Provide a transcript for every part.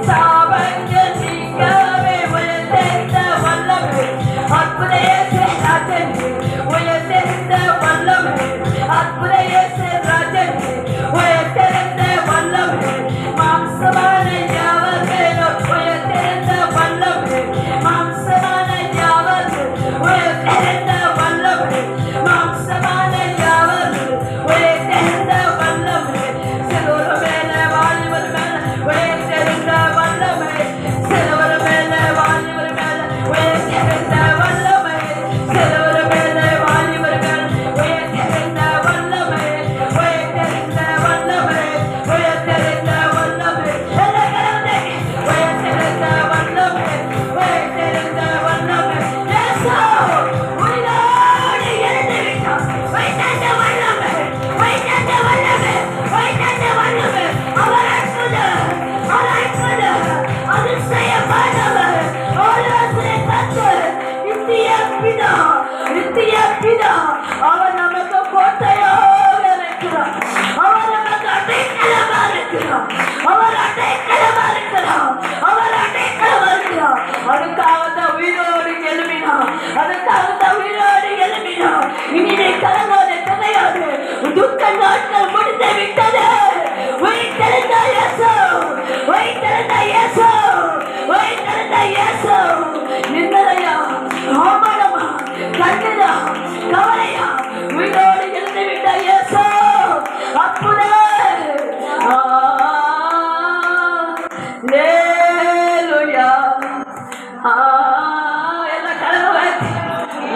சாவ லேலுயா எல்லா கடவுளை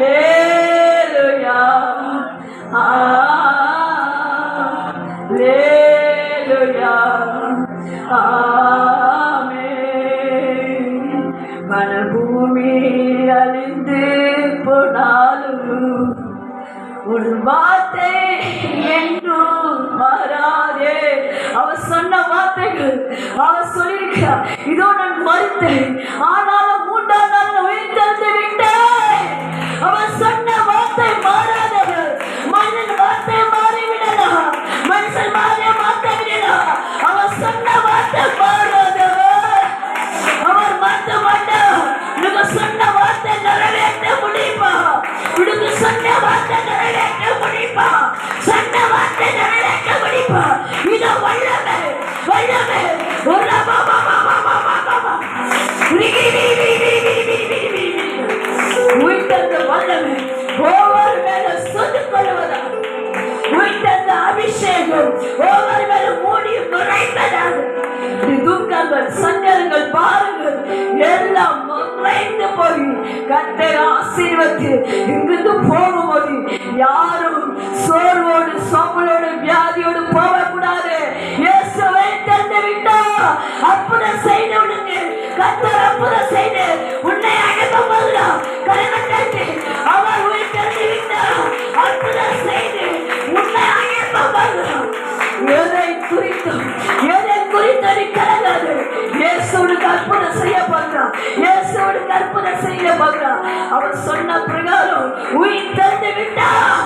லேலுயா லேலுயா ஆமென். மனபூமி அழிந்து போனாலும் ஒரு வார்த்தை என்றும் மாறாதே. அவர் சொன்ன வார்த்தைகள் அவர் சொல்லியிருக்கிறார், இதோ நான் மறித்தேன் ஆனாலும் 3ஆம் நாள் உயிர்த்தெழுந்து விட்டேன். அவர் சொன்ன வார்த்தை மாறாதவர். மனிதன் வார்த்தை மாறிவிடலாம், மனுஷன் மாறிய வார்த்தை விடலாம். அவர் சொன்ன வார்த்தை மாறாதவர். அவர் மாற்ற மாட்டார். நீங்க சொன்ன வார்த்தை நிறைவேற்ற முடியுமா? உனக்கு சொன்ன வார்த்தை நிறைவேற்ற முடியுமா? சொன்ன வார்த்தை நிறைவேற்ற முடியுமா? இதோ வல்லமை வல்லமை ஒரு உயிர்த்தெழுந்த வல்லமை ஒவ்வொரு மேல சொல்லிக் கொள்வதாக, உயிர்த்தெழுந்த அபிஷேகம் ஒவ்வொரு மேல மூடி நுழைந்ததாக. துக்கங்கள் சஞ்சலங்கள் பாருங்கள் எல்லாம் குறைந்து போய் கர்த்தர் ஆசீர்வதித்து இங்கிருந்து போகும்போது யாரும் சோர்வோடு சோம்பலோடு வியாதியோடு போகக்கூடாது. இயேசுவை தந்து விட்டார். அற்புதம் செய்து விடுங்க. கர்த்தர் அற்புதம் செய்து உன்னை அனுப்பும் போதுதான் கரகட்டை அவர் உயிர் தந்து விட்டார். அற்புதம் செய்து உன்னை அனுப்பும் போதுதான் எதை குறித்தும் நீ கலங்காது. இயேசுவுக்கு அற்புதம் செய்ய போகிறான். இயேசுவுக்கு அற்புதம் செய்ய போகிறான். அவர் சொன்ன பிரகாரம் உயிர் தந்து விட்டார்.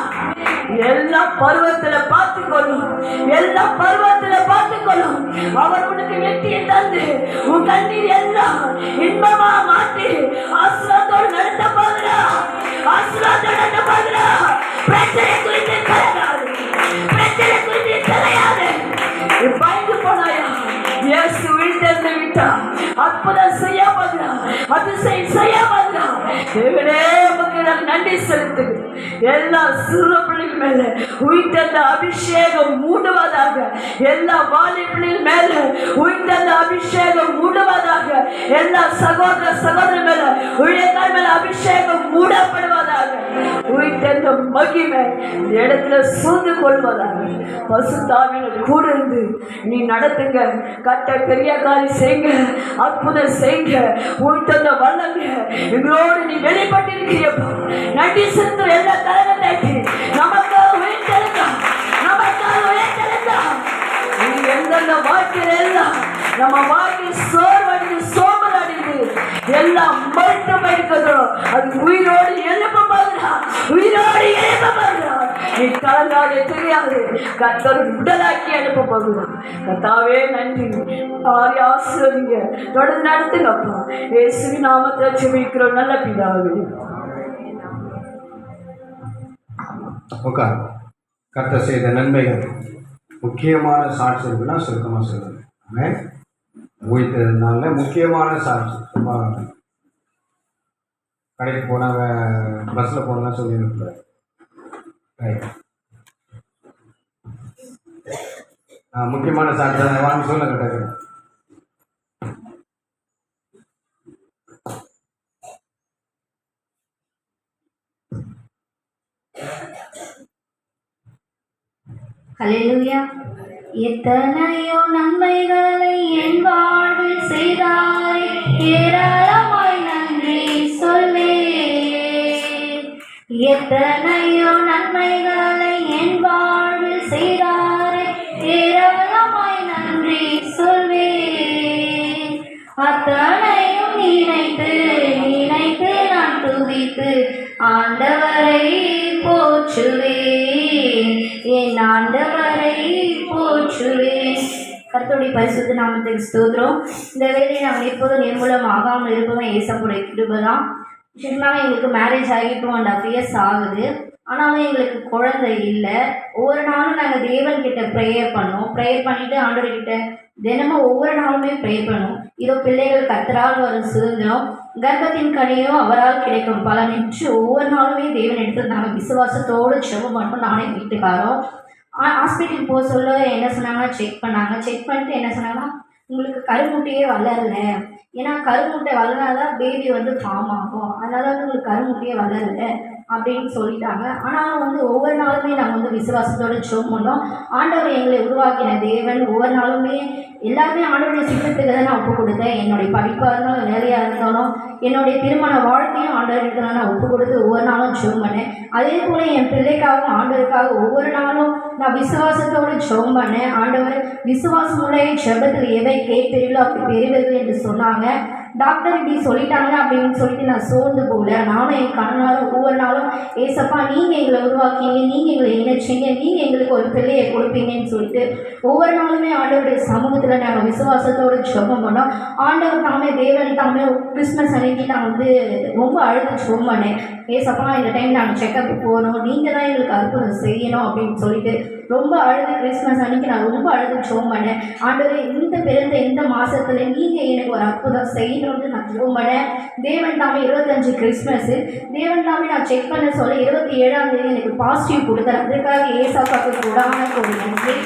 எல்லா பருவத்துல பார்த்துக்கொள்ளும், எல்லா பருவத்துல பார்த்துக்கொள்ளும். அவர் உனக்கு வெற்றியை தந்து உன் கண்ணீர் எல்லாம் இன்பமா மாற்றி ஆசீர்வாதத்தோடு நடத்த போகிறார். ஆசீர்வாதத்தோடு நடத்த போகிறார். பிரச்சனை குறித்து கலங்காது, பிரச்சனை குறித்து தலையாது. பயந்து போனாயா? இயேசு உயிர்த்தெழுந்து விட்டார். அற்புதம் செய்ய போகிறார், அதிசயம் செய்ய போகிறார். தேவனே உமக்கு நான் நன்றி செலுத்துகிறேன். எல்லா சிறு பிள்ளைகள் மேல உயிர்த்தெழுந்த அபிஷேகம் மூடுவதாக. எல்லா வாலி பிள்ளைகள் மேல உயிர்த்தெழுந்த அபிஷேகம் மூடுவதாக. எல்லா சகோதர சகோதரி மேல உயிர்த்தெழுந்த மேல அபிஷேகம் மூடப்படுவதாக. உயிர்த்தெழுந்த மகிமை இந்த இடத்துல சூழ்ந்து கொள்வதாக. பசுத்தாவியோடு கூட இருந்து நீ நடத்துங்க. கட்ட பெரிய காரியம் செய்யுங்க, அற்புதம் செய்யுங்க. உயிர்த்தெழுந்த வல்லங்க எங்களோடு நீ வெளிப்பட்டிருக்கிறப்பா. நன்றி செலுத்துற எல்லா கலகத்தை நமக்காக உயிர்த்தெழுந்தா, நமக்காக உயிர்த்தெழுந்தா. நீ எந்தெந்த வாழ்க்கையில எல்லாம் நம்ம வாழ்க்கை சோர்வடைந்து சோம்பல் அடைந்து எல்லாம் மறுத்து போயிருக்கிறதோ அது உயிரோடு எழுப்ப போகிறா, உயிரோடு எழுப்ப போகிறா. நீ கலங்காதே, தெரியாது. கர்த்தர் உடலாக்கி அனுப்ப போகிறான். கர்த்தாவே நன்றி. ஆரி ஆசீர்வதிங்க, தொடர்ந்து நடத்துங்கப்பா. இயேசுவின் நாமத்தில் ஜெபிக்கிறோம் நல்ல பிதாவே. கர்த்தர் செய்த நன்மைகள் முக்கியமான சாட்சி இருக்குன்னா சுருக்கமாக சொல்லுங்க. உயிர்த்ததுனால முக்கியமான சாட்சி. கடைக்கு போனால் பஸ்ஸில் போனலாம் சொல்லியிருக்கூடாது. முக்கியமான சாட்சி வாங்க சொல்லுங்க. கட்டாக்கு ஹல்லேலூயா. எத்தனையோ நன்மைகளை என் வாழ்வில் செய்தாய், ஏராளமாய் நன்றி சொல்வேன். எத்தனையோ நன்மைகளை என் வாழ்வில் செய்தாய், ஏராளமாய் நன்றி சொல்வேன். அத்தனையும் நினைத்து நினைத்து நான் துதித்து ஆண்டவரை போற்றுவேன், என் ஆண்டவரை போற்றுவேன். கர்த்தருடைய பரிசுத்த நாமத்துக்கு ஸ்தோத்திரம். இந்த வேலையை நாம் எப்போதும் நிர்மூலம் ஆகாமல் இருப்பதும் ஏசப்புடைய கிருபை தான். நிச்சயமாக எங்களுக்கு மேரேஜ் ஆகி 2.5 years ஆகுது. ஆனாலும் எங்களுக்கு குழந்தை இல்லை. ஒவ்வொரு நாளும் நாங்கள் தேவன்கிட்ட ப்ரேயர் பண்ணோம். ப்ரேயர் பண்ணிவிட்டு ஆண்டவர்கிட்ட தினமும் ஒவ்வொரு நாளுமே ப்ரேயர் பண்ணுவோம். இதோ பிள்ளைகள் கர்த்தரால் வரும் சுதந்திரம், கர்ப்பத்தின் கனியும் அவரால் கிடைக்கும் பலன் என்று ஒவ்வொரு நாளுமே தேவன் எடுத்து நாங்கள் விசுவாசத்தோடு ஜெபம் பண்ணோம். நானே வீட்டுக்காரோம் ஹாஸ்பிட்டலுக்கு போக சொல்ல என்ன சொன்னாங்கன்னா செக் பண்ணாங்க. செக் பண்ணிட்டு என்ன சொன்னாங்கன்னா உங்களுக்கு கருமுட்டையே வளரல, ஏன்னா கருமுட்டை வளர்னாதான் பேபி வந்து ஃபார்ம் ஆகும், அதனால வந்து உங்களுக்கு கருமுட்டையே வளரல அப்படின்னு சொல்லிட்டாங்க. ஆனாலும் வந்து ஒவ்வொரு நாளுமே நாங்கள் வந்து விசுவாசத்தோடு ஜெபம் பண்ணோம். ஆண்டவர் எங்களை உருவாக்கின தேவன். ஒவ்வொரு நாளுமே எல்லாருமே ஆண்டவருடைய சித்தத்துக்கு தான் நான் ஒப்பு கொடுத்தேன். என்னுடைய படிப்பாக இருந்தாலும் வேலையாக இருந்தாலும் என்னுடைய திருமண வாழ்க்கையும் ஆண்டவருக்கு தான் நான் ஒப்பு கொடுத்து ஒவ்வொரு நாளும் ஜெபம் பண்ணேன். அதே போல் என் பிள்ளைக்காகவும் ஆண்டவருக்காக ஒவ்வொரு நாளும் நான் விசுவாசத்தோடு ஜெபம் பண்ணேன். ஆண்டவர் விசுவாசம் உள்ள ஜெபத்தில் எவை கேட்பீர்களோ அப்படி பெறுவீர்கள் என்று சொன்னாங்க. டாக்டர் இப்படி சொல்லிட்டாங்க அப்படின்னு சொல்லிட்டு நான் சோர்ந்து போகல. நானும் என் கணவரும் ஒவ்வொரு நாளும் ஏசப்பா நீங்கள் எங்களை உருவாக்கிங்க, நீங்கள் எங்களை இணைச்சிங்க, நீங்கள் எங்களுக்கு ஒரு பிள்ளையை கொடுப்பீங்கன்னு சொல்லிட்டு ஒவ்வொரு நாளுமே ஆண்டவருடைய சமூகத்தில் நாங்கள் விசுவாசத்தோடு ஜெபம் பண்ணோம். ஆண்டவர் தாமே தேவன் தாமே கிறிஸ்மஸ் அன்னைக்கு நான் வந்து ரொம்ப அழுது ஜெபம் பண்ணேன். ஏசப்பா இந்த டைம் நாங்கள் செக்கப் போகணும், நீங்கள் தான் எங்களுக்கு அற்புதம் செய்யணும் அப்படின்னு சொல்லிட்டு ரொம்ப அழுது கிறிஸ்மஸ் அன்னைக்கு நான் ரொம்ப அழுது ஜெபம் பண்ணேன். ஆண்டவரே இந்த பிறந்த இந்த மாதத்துல நீங்கள் எனக்கு ஒரு அற்புதம் செய்யணும்னு நான் ஜெபம் பண்ணேன். தேவன் தாமே 25 கிறிஸ்மஸ் தேவன் தாமே நான் செக் பண்ண சொல்ல 27ஆம் தேதி எனக்கு பாசிட்டிவ் கொடுத்தார். அதுக்காக ஏசப்பாக்கு கூடான ஒரு நன்றி.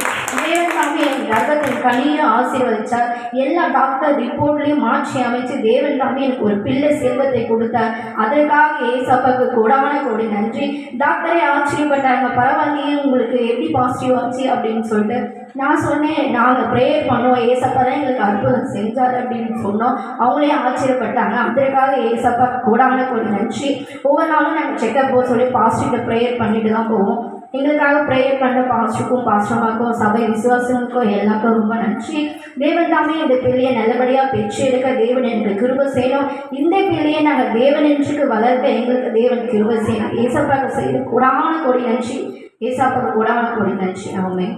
தேவன் தாமே என் கர்ப்பத்தின் கனியும் ஆசீர்வதித்தார். எல்லா டாக்டர் ரிப்போர்ட்லையும் மாற்றி அமைச்சு தேவன் தாமே எனக்கு ஒரு பிள்ளை செல்வத்தை கொடுத்தார். அதற்காக ஏசப்பாக்கு கூடான ஒரு நன்றி. டாக்டரே ஆச்சரியப்பட்டாங்க, பரவாயில்லையே உங்களுக்கு எப்படி பாசிட்டிவ் ஆச்சு அப்படின்னு சொல்லிட்டு. நான் சொன்னேன், நாங்கள் ப்ரேயர் பண்ணோம், ஏசப்பா தான் எங்களுக்கு அற்புதம் செஞ்சார் அப்படின்னு சொன்னோம். அவங்களே ஆச்சரியப்பட்டாங்க. அதற்காக ஏசப்பா கூடான ஒரு நன்றி. ஒவ்வொரு நாளும் நாங்கள் செக்கப் போக சொல்லி பாசிட்டிவ் ப்ரேயர் பண்ணிட்டு தான் போவோம். எங்களுக்காக ப்ரேயர் பண்ண பாஸ்டருக்கும் பாஸ்டர்மாக்கும் சபை விசுவாசங்களுக்கும் எல்லாருக்கும் ரொம்ப நன்றி. தேவன் தாமே இந்த பிள்ளையை நல்லபடியாக பெற்று எடுக்க தேவன் எங்களுக்கு கிருபை செய்யணும். இந்த பிள்ளையை நாங்கள் தேவன் என்றுக்கு வளர்க்க எங்களுக்கு தேவன் கிருபை செய்யணும். ஏசப்பாக்கு செய்து கூடான கொடி நன்றி. ஏசப்பாக்கு கூடான கொடி நன்றி. ஆமென்.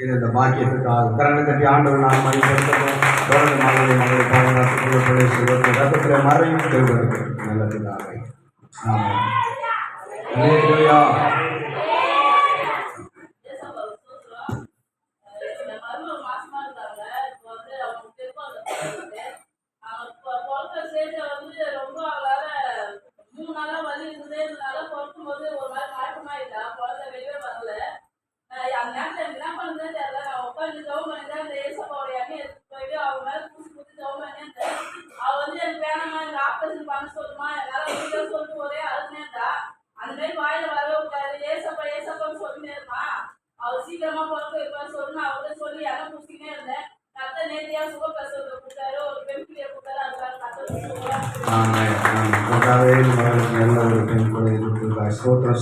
இந்த பாக்கியத்துக்காக கரணை தட்டி ஆண்டவர் நாம் மதிப்படுத்தணும். தொடர்ந்து மகளை மகளை பாதுகாத்துக் கொள்ள செய்வது ரத்தத்தில் மறையும் செல்வதற்கு நல்லதுக்காக. ஆமாம். அல்லேலூயா.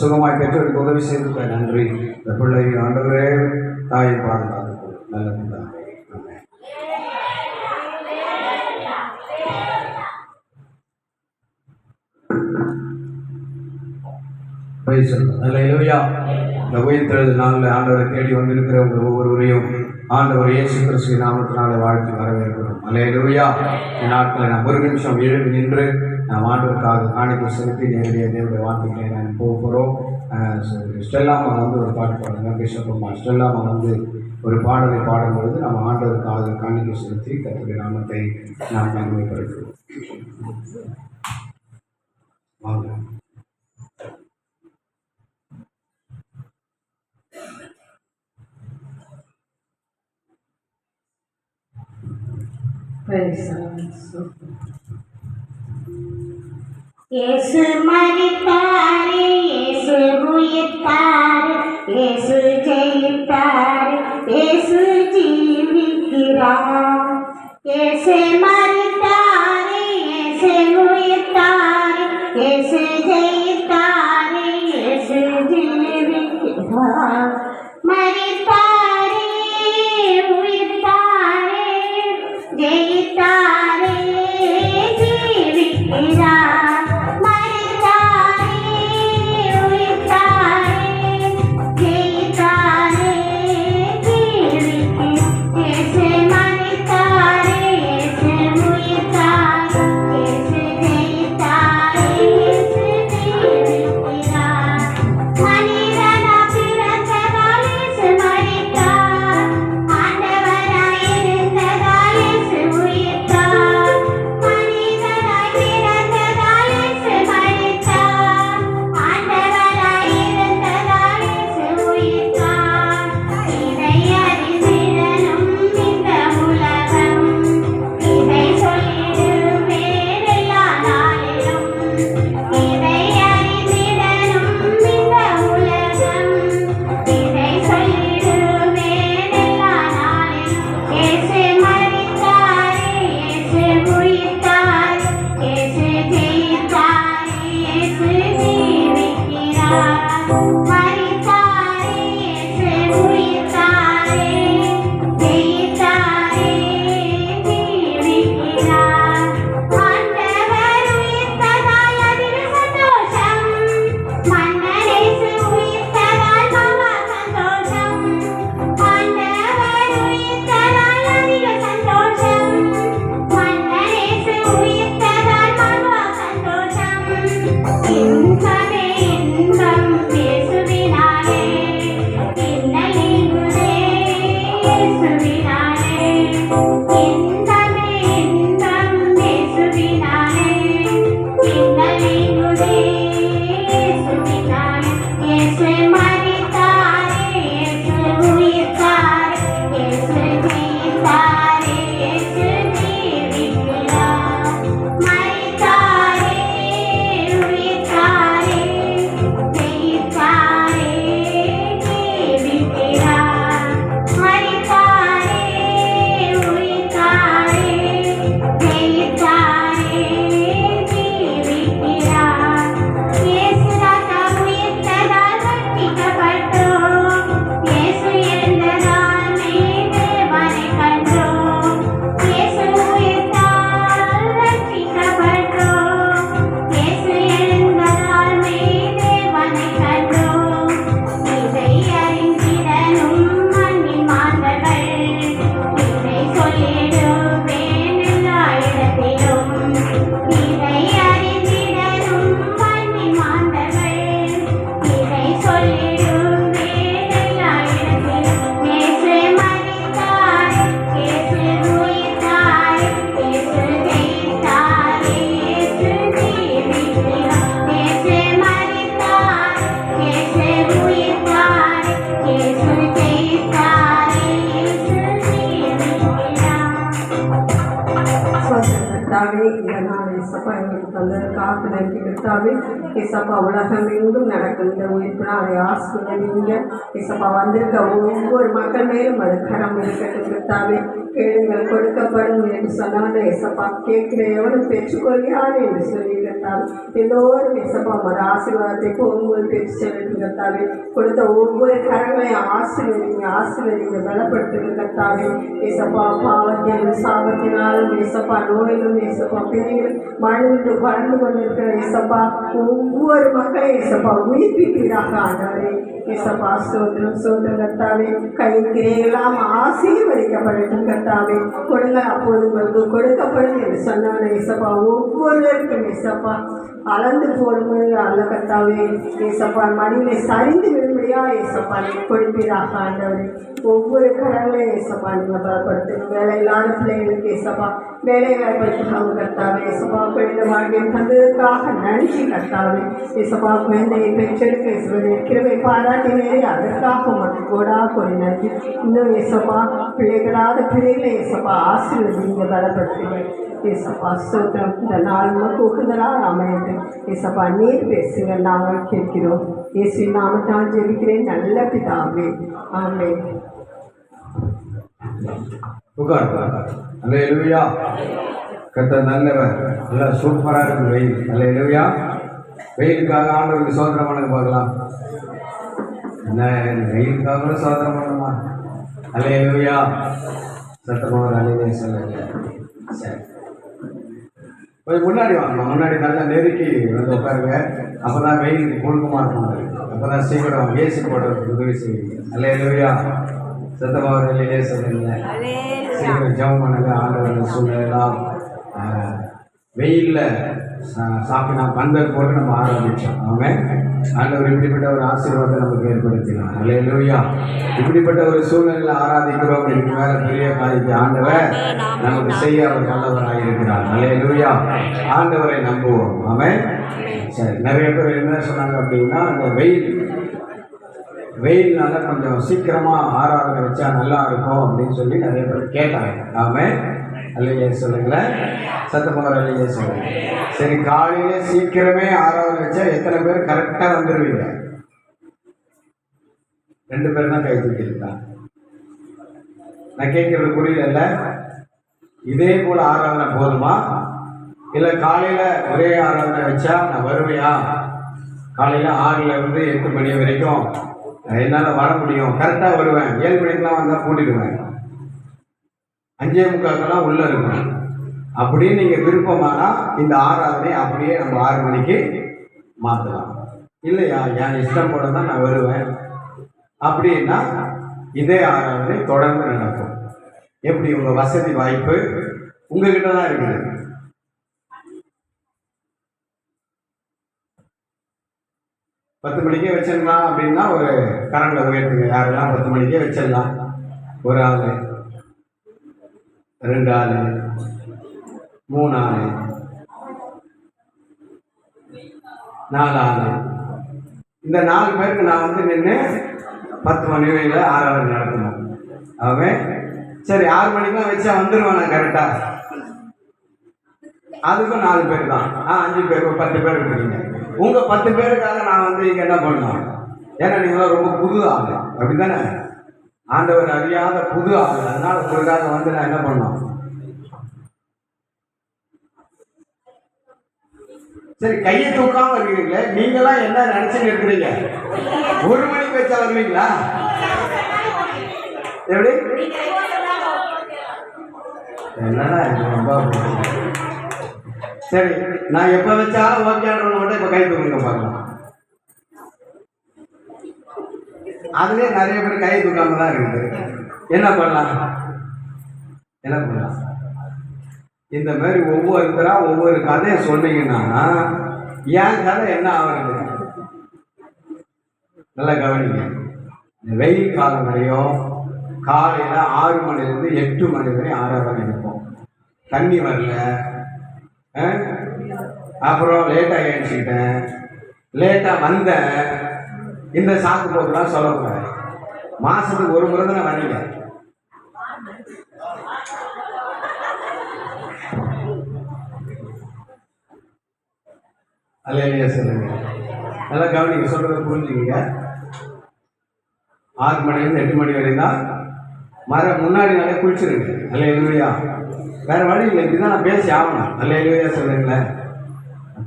சுகமாய் பெற்றோருக்கு உதவி செய்து நன்றி. இந்த பிள்ளை ஆண்டவரே தாயை பாதுகாத்து நல்ல அல்லேலூயா. இந்த உயிர்த்தெழுது நாளில் ஆண்டவரை தேடி வந்திருக்கிற உங்கள் ஒவ்வொருவரையும் ஆண்டவர் இயேசு கிறிஸ்துவின் நாமத்தினாலே வாழ்த்தி வரவேற்கிறோம். அல்லேலூயா. இந்த நாட்களை நான் ஒரு நிமிஷம் எழுதி நின்று நாம் ஆண்டவருக்காக காணிக்கை செலுத்தி நேரடியாக தேவனுடைய வார்த்தைகளை நான் போகிறோம். ஸ்டெல்லாமா வந்து ஒரு பாட்டு பாடுங்க. பிஷப்பம்மா ஸ்டெல்லாமா வந்து ஒரு பாடலை பாடும்பொழுது நம்ம ஆண்டவருக்காக காணிக்கை செலுத்தி கர்த்தருடைய நாமத்தை நாம் மகிமைப்படுத்துவோம். வாங்க. இயேசு மரித்தாரே, இயேசு உயிர்த்தாரே, இயேசு ஜெயித்தாரே, இயேசு ஜீவிக்கிறார். இயேசு மரித்தாரே, இயேசு உயிர்த்தாரே, இயேசு ஜெயித்தாரே, இயேசு ஜீவிக்கிறார். மரித்தாரே, உயிர்த்தாரே, ஜெயித்தாரே, ஜீவிக்கிறார். மரித்தாரே, உயிர்த்தாரே, ஜெயித்தாரே, கர்த்தாவே. ஏசப்பா உலகம் எங்கும் நடக்கின்ற உயிர்ப்பினாலே ஆசீர்வதிங்க. ஏசப்பா வந்திருக்க ஒவ்வொரு மக்கள் மேலும் அது கரம் இருக்கட்டும் கர்த்தாவே. கேளுங்கள் கொடுக்கப்படும் என்று சொன்னாங்க. ஏசப்பா கேட்கிற எவனும் பெற்றுக்கொள்கிறான் என்று சொல்லி கர்த்தாவே. எல்லோரும் ஏசப்பா மத ஆசீர்வாதத்தை போகும்போது பெற்று செல்லும் கர்த்தாவே. கொடுத்த ஒவ்வொரு கரங்களையும் ஆசீர்வதிங்க பலப்படுத்துங்க கர்த்தாவே. ஏசப்பா பாவத்திலும் சாபத்தினாலும் ஏசப்பா நோயிலும் ஏசப்பா பிள்ளைகள் மனிதனுக்கு வளர்ந்து கொண்டிருக்கிற ஏசப்பா ஒவ்வொரு மக்களையும் ஏசப்பா உயிர்ப்பிப்பீராக ஆண்டவரே. ஏசப்பா சோதரம் கர்த்தாவே. கையில் கிரையெல்லாம் ஆசீர்வதிக்கப்படட்டும் கர்த்தாவே. கொடுங்க அப்போது உங்களுக்கு கொடுக்கப்படும் என்று சொன்னவன ஏசப்பா ஒவ்வொருவருக்கும் ஏசப்பா அளந்து போடும்போது அல்ல கர்த்தாவே. ஏசப்பா மடியிலே சரிந்து விடும்படியா ஏசப்பா நீங்கள் கொடுப்பீராக ஆண்டவரே. ஒவ்வொரு கடவுளையும் ஏசப்பா நீங்கள் பலப்படுத்துங்க. வேலை இல்லாத பிள்ளைகளுக்கு ஏசப்பா வேலை வாய்ப்பளித்துக்காக கர்த்தாவே. ஏசப்பா குழந்தை வாழ்க்கையை தந்ததுக்காக நன்றி கர்த்தாவே. ஏசப்பா குழந்தையை பெற்றெடுக்க ஏசுவதை கிருபை பாராட்டினே அதற்காக மட்டும் கோடி நன்றி. இன்னும் ஏசப்பா பிள்ளைகளாத பிள்ளைகளை ஏசப்பா ஆசீர்வதிங்க பலப்படுத்துங்க. ஏசப்பா ஸ்தோத்திரம். இந்த நாள் நமக்கு உகந்தலாக அமையட்டும். ஏசப்பா நீர் பேசுங்க நாங்கள் கேட்கிறோம். இயேசு நாமத்தால் ஜெபிக்கிறேன் நல்ல பிதாவே. ஆமென். உட்கார். அல்லேலூயா. கர்த்தர் நல்லவர். நல்லா சூப்பராக இருக்கும் வெயில். அல்லேலூயா. வெயிலுக்காக ஆண்டவருக்கு சோதனை பண்ணுங்க பார்க்கலாம். என்ன வெயிலுக்காக சோதனை பண்ணுமா? அல்லேலூயா. சத்தமாக அலையே சொல்லுங்க. சரி, கொஞ்சம் முன்னாடி வாங்க. முன்னாடி நல்லா நெருக்கி வந்து உட்காருங்க. அப்போ தான் வெயிலுக்கு குழுக்கமாக இருக்கும். அப்போ தான் சீக்கிரம் ஏசி போடுறதுக்கு உதவி செய்வீங்க. அல்லேலூயா. சத்தமாக அலையே சொல்லுங்க. சீக்கிரம் ஜெபம் பண்ணுங்க. ஆண்டவர் சூழ்நிலாம் வெயிலில் சாப்பிட்டு நான் பந்தல் போட்டு நம்ம ஆரம்பித்தோம். ஆமாம். ஆண்டவர் இப்படிப்பட்ட ஒரு ஆசீர்வாதத்தை நமக்கு ஏற்படுத்தினார். அல்லேலூயா. இப்படிப்பட்ட ஒரு சூழ்நிலையில் ஆராதிக்கிறோம். இதுக்கு மேலே பெரிய காரியத்தை ஆண்டவர் நமக்கு செய்ய அவர் நல்லவராக இருக்கிறார். அல்லேலூயா. ஆண்டவரை நம்புவோம். ஆமாம். சரி, நிறைய பேர் என்ன சொன்னாங்க அப்படின்னா, இந்த வெயில்னால கொஞ்சம் சீக்கிரமாக ஆராதனை வச்சா நல்லா இருக்கும் அப்படின்னு சொல்லி நிறைய பேர் கேட்டாங்க. ஆமாம். அல்லையே சொல்லுங்களேன். சத்தமாக அல்லையே சொல்லுங்க. சரி, காலையில் சீக்கிரமே ஆராதனை வச்சா எத்தனை பேர் கரெக்டாக வந்துடுவீங்க? 2 பேர் தான் கை தூக்கியிருக்கா. நான் கேட்கறது புரியல. இதே போல் ஆராதனை போதுமா? இல்லை காலையில் ஒரே ஆராதனை வச்சா நான் வருவையா? காலையில் 6லேருந்து 8 மணி வரைக்கும் என்னால் வர முடியும், கரெக்டாக வருவேன். 7 மணிக்கெலாம் வந்தால் கூட்டிடுவேன், 5:45 உள்ளே இருக்கணும் அப்படின்னு நீங்கள் விருப்பமானால் இந்த ஆராதனை அப்படியே நம்ம 6 மணிக்கு மாற்றலாம். இல்லையா, என் இஷ்டம் போல தான் நான் வருவேன் அப்படின்னா இதே ஆராதனை தொடர்ந்து நடக்கும். எப்படி? உங்கள் வசதி வாய்ப்பு உங்ககிட்ட தான் இருக்குது. பத்து மணிக்கே வச்சிடலாம் அப்படின்னா ஒரு கரண்டை உயர்த்துங்க. யாரெல்லாம் 10 மணிக்கே வச்சிடலாம்? ஒரு ஆள், 2 ஆள், 3 ஆள், 4 ஆள். இந்த 4 பேருக்கு நான் வந்து நின்று 10 மணி வரையில் ஆராதனை நடத்தணும். அவன் சரி 6 மணிக்கெலாம் வச்சா வந்துடுவான் நான் கரெக்டாக. அதுக்கும் 4 பேர் தான். 5 பேர், 10 பேர் இருக்கீங்க. உங்கள் 10 பேருக்காக நான் வந்து இங்கே என்ன பண்ணணும்? ஏன்னா நீங்களாம் ரொம்ப புது ஆள், அப்படி தானே? ஆண்டவர் அறியாத புது ஆள். அதனால உங்களுக்காக வந்து நான் என்ன பண்ணோம்? சரி, கையை தூக்காம வருவீங்களே, நீங்களாம் என்ன நினைச்சுட்டு இருக்கிறீங்க? 1 மணிக்கு வச்சா வருவீங்களா? எப்படி? என்னடா ரொம்ப சரி, நான் எப்போ வச்சாலும் ஓகேன்றவங்க மட்டும் இப்போ கை தூக்குங்க பார்க்கலாம். அதுலேயே நிறைய பேர் கை தூக்காம தான் இருக்குது. என்ன பண்ணலாம்? இந்த மாதிரி ஒவ்வொருத்தராக ஒவ்வொரு கதையை சொன்னீங்கன்னா என் கதை என்ன ஆகுது? நல்லா கவனிங்க. இந்த வெயில் காலம் வரையும் காலையில் 6 மணிலேருந்து 8 மணி வரை ஆராதனை இருக்கும். தண்ணி வரல, அப்புறம் லேட்டாக எழுச்சிக்கிட்டேன், லேட்டாக வந்தேன், இந்த சாக்கு போக்குலாம் சொல்லக்கூடாது. மாதத்துக்கு 1 முறை தானே வரீங்க. அல்லேலூயா சொல்லுங்க. நல்லா கவனிங்க, சொல்றதை புரிஞ்சுக்கங்க. 6 மணிலேருந்து 8 மணி வரையும் தான் முன்னாடி நாளே குளிச்சிருங்க. அல்லேலூயா. வேற வழி இல்லை, இப்படிதான் நான் பேசி ஆகணும். அல்லேலூயா சொல்லுங்களேன்.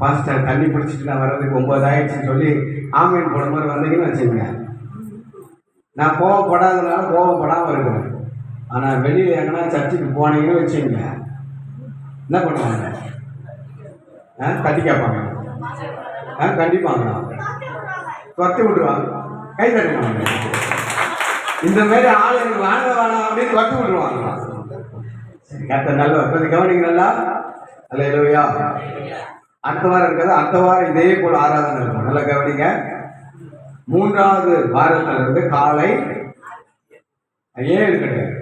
பாஸ்டர் தண்ணி பிடிச்சிட்டு நான் வர்றதுக்கு 9 ஆயிடுச்சுன்னு சொல்லி ஆமீன் போன மாதிரி வந்தீங்கன்னு வச்சுக்கோங்க. நான் கோவப்படாதனால கோவப்படாமல் இருக்கிறேன். ஆனால் வெளியில் எங்கன்னா சர்ச்சுக்கு போனீங்கன்னு வச்சுக்கோங்க, என்ன பண்ணுவாங்க? தட்டி கேட்பாங்க, கண்டிப்பாங்க, துரத்தி விட்டுருவாங்க, கை தட்டுவாங்க. இந்த மாதிரி ஆள் எனக்கு வாங்க வேணாம் அப்படின்னு துரத்தி விட்டுருவாங்க. சரி, கரெக்டாக நல்லா கொஞ்சம் கவனிங்க நல்லா. அல்லேலூயா. அடுத்த வாரம் இருக்கிறது, அடுத்த வாரம் இதே போல் ஆராதனை இருக்கும். நல்லா கவனிங்க. 3வது வாரத்திலிருந்து காலை 7 கிடையாது,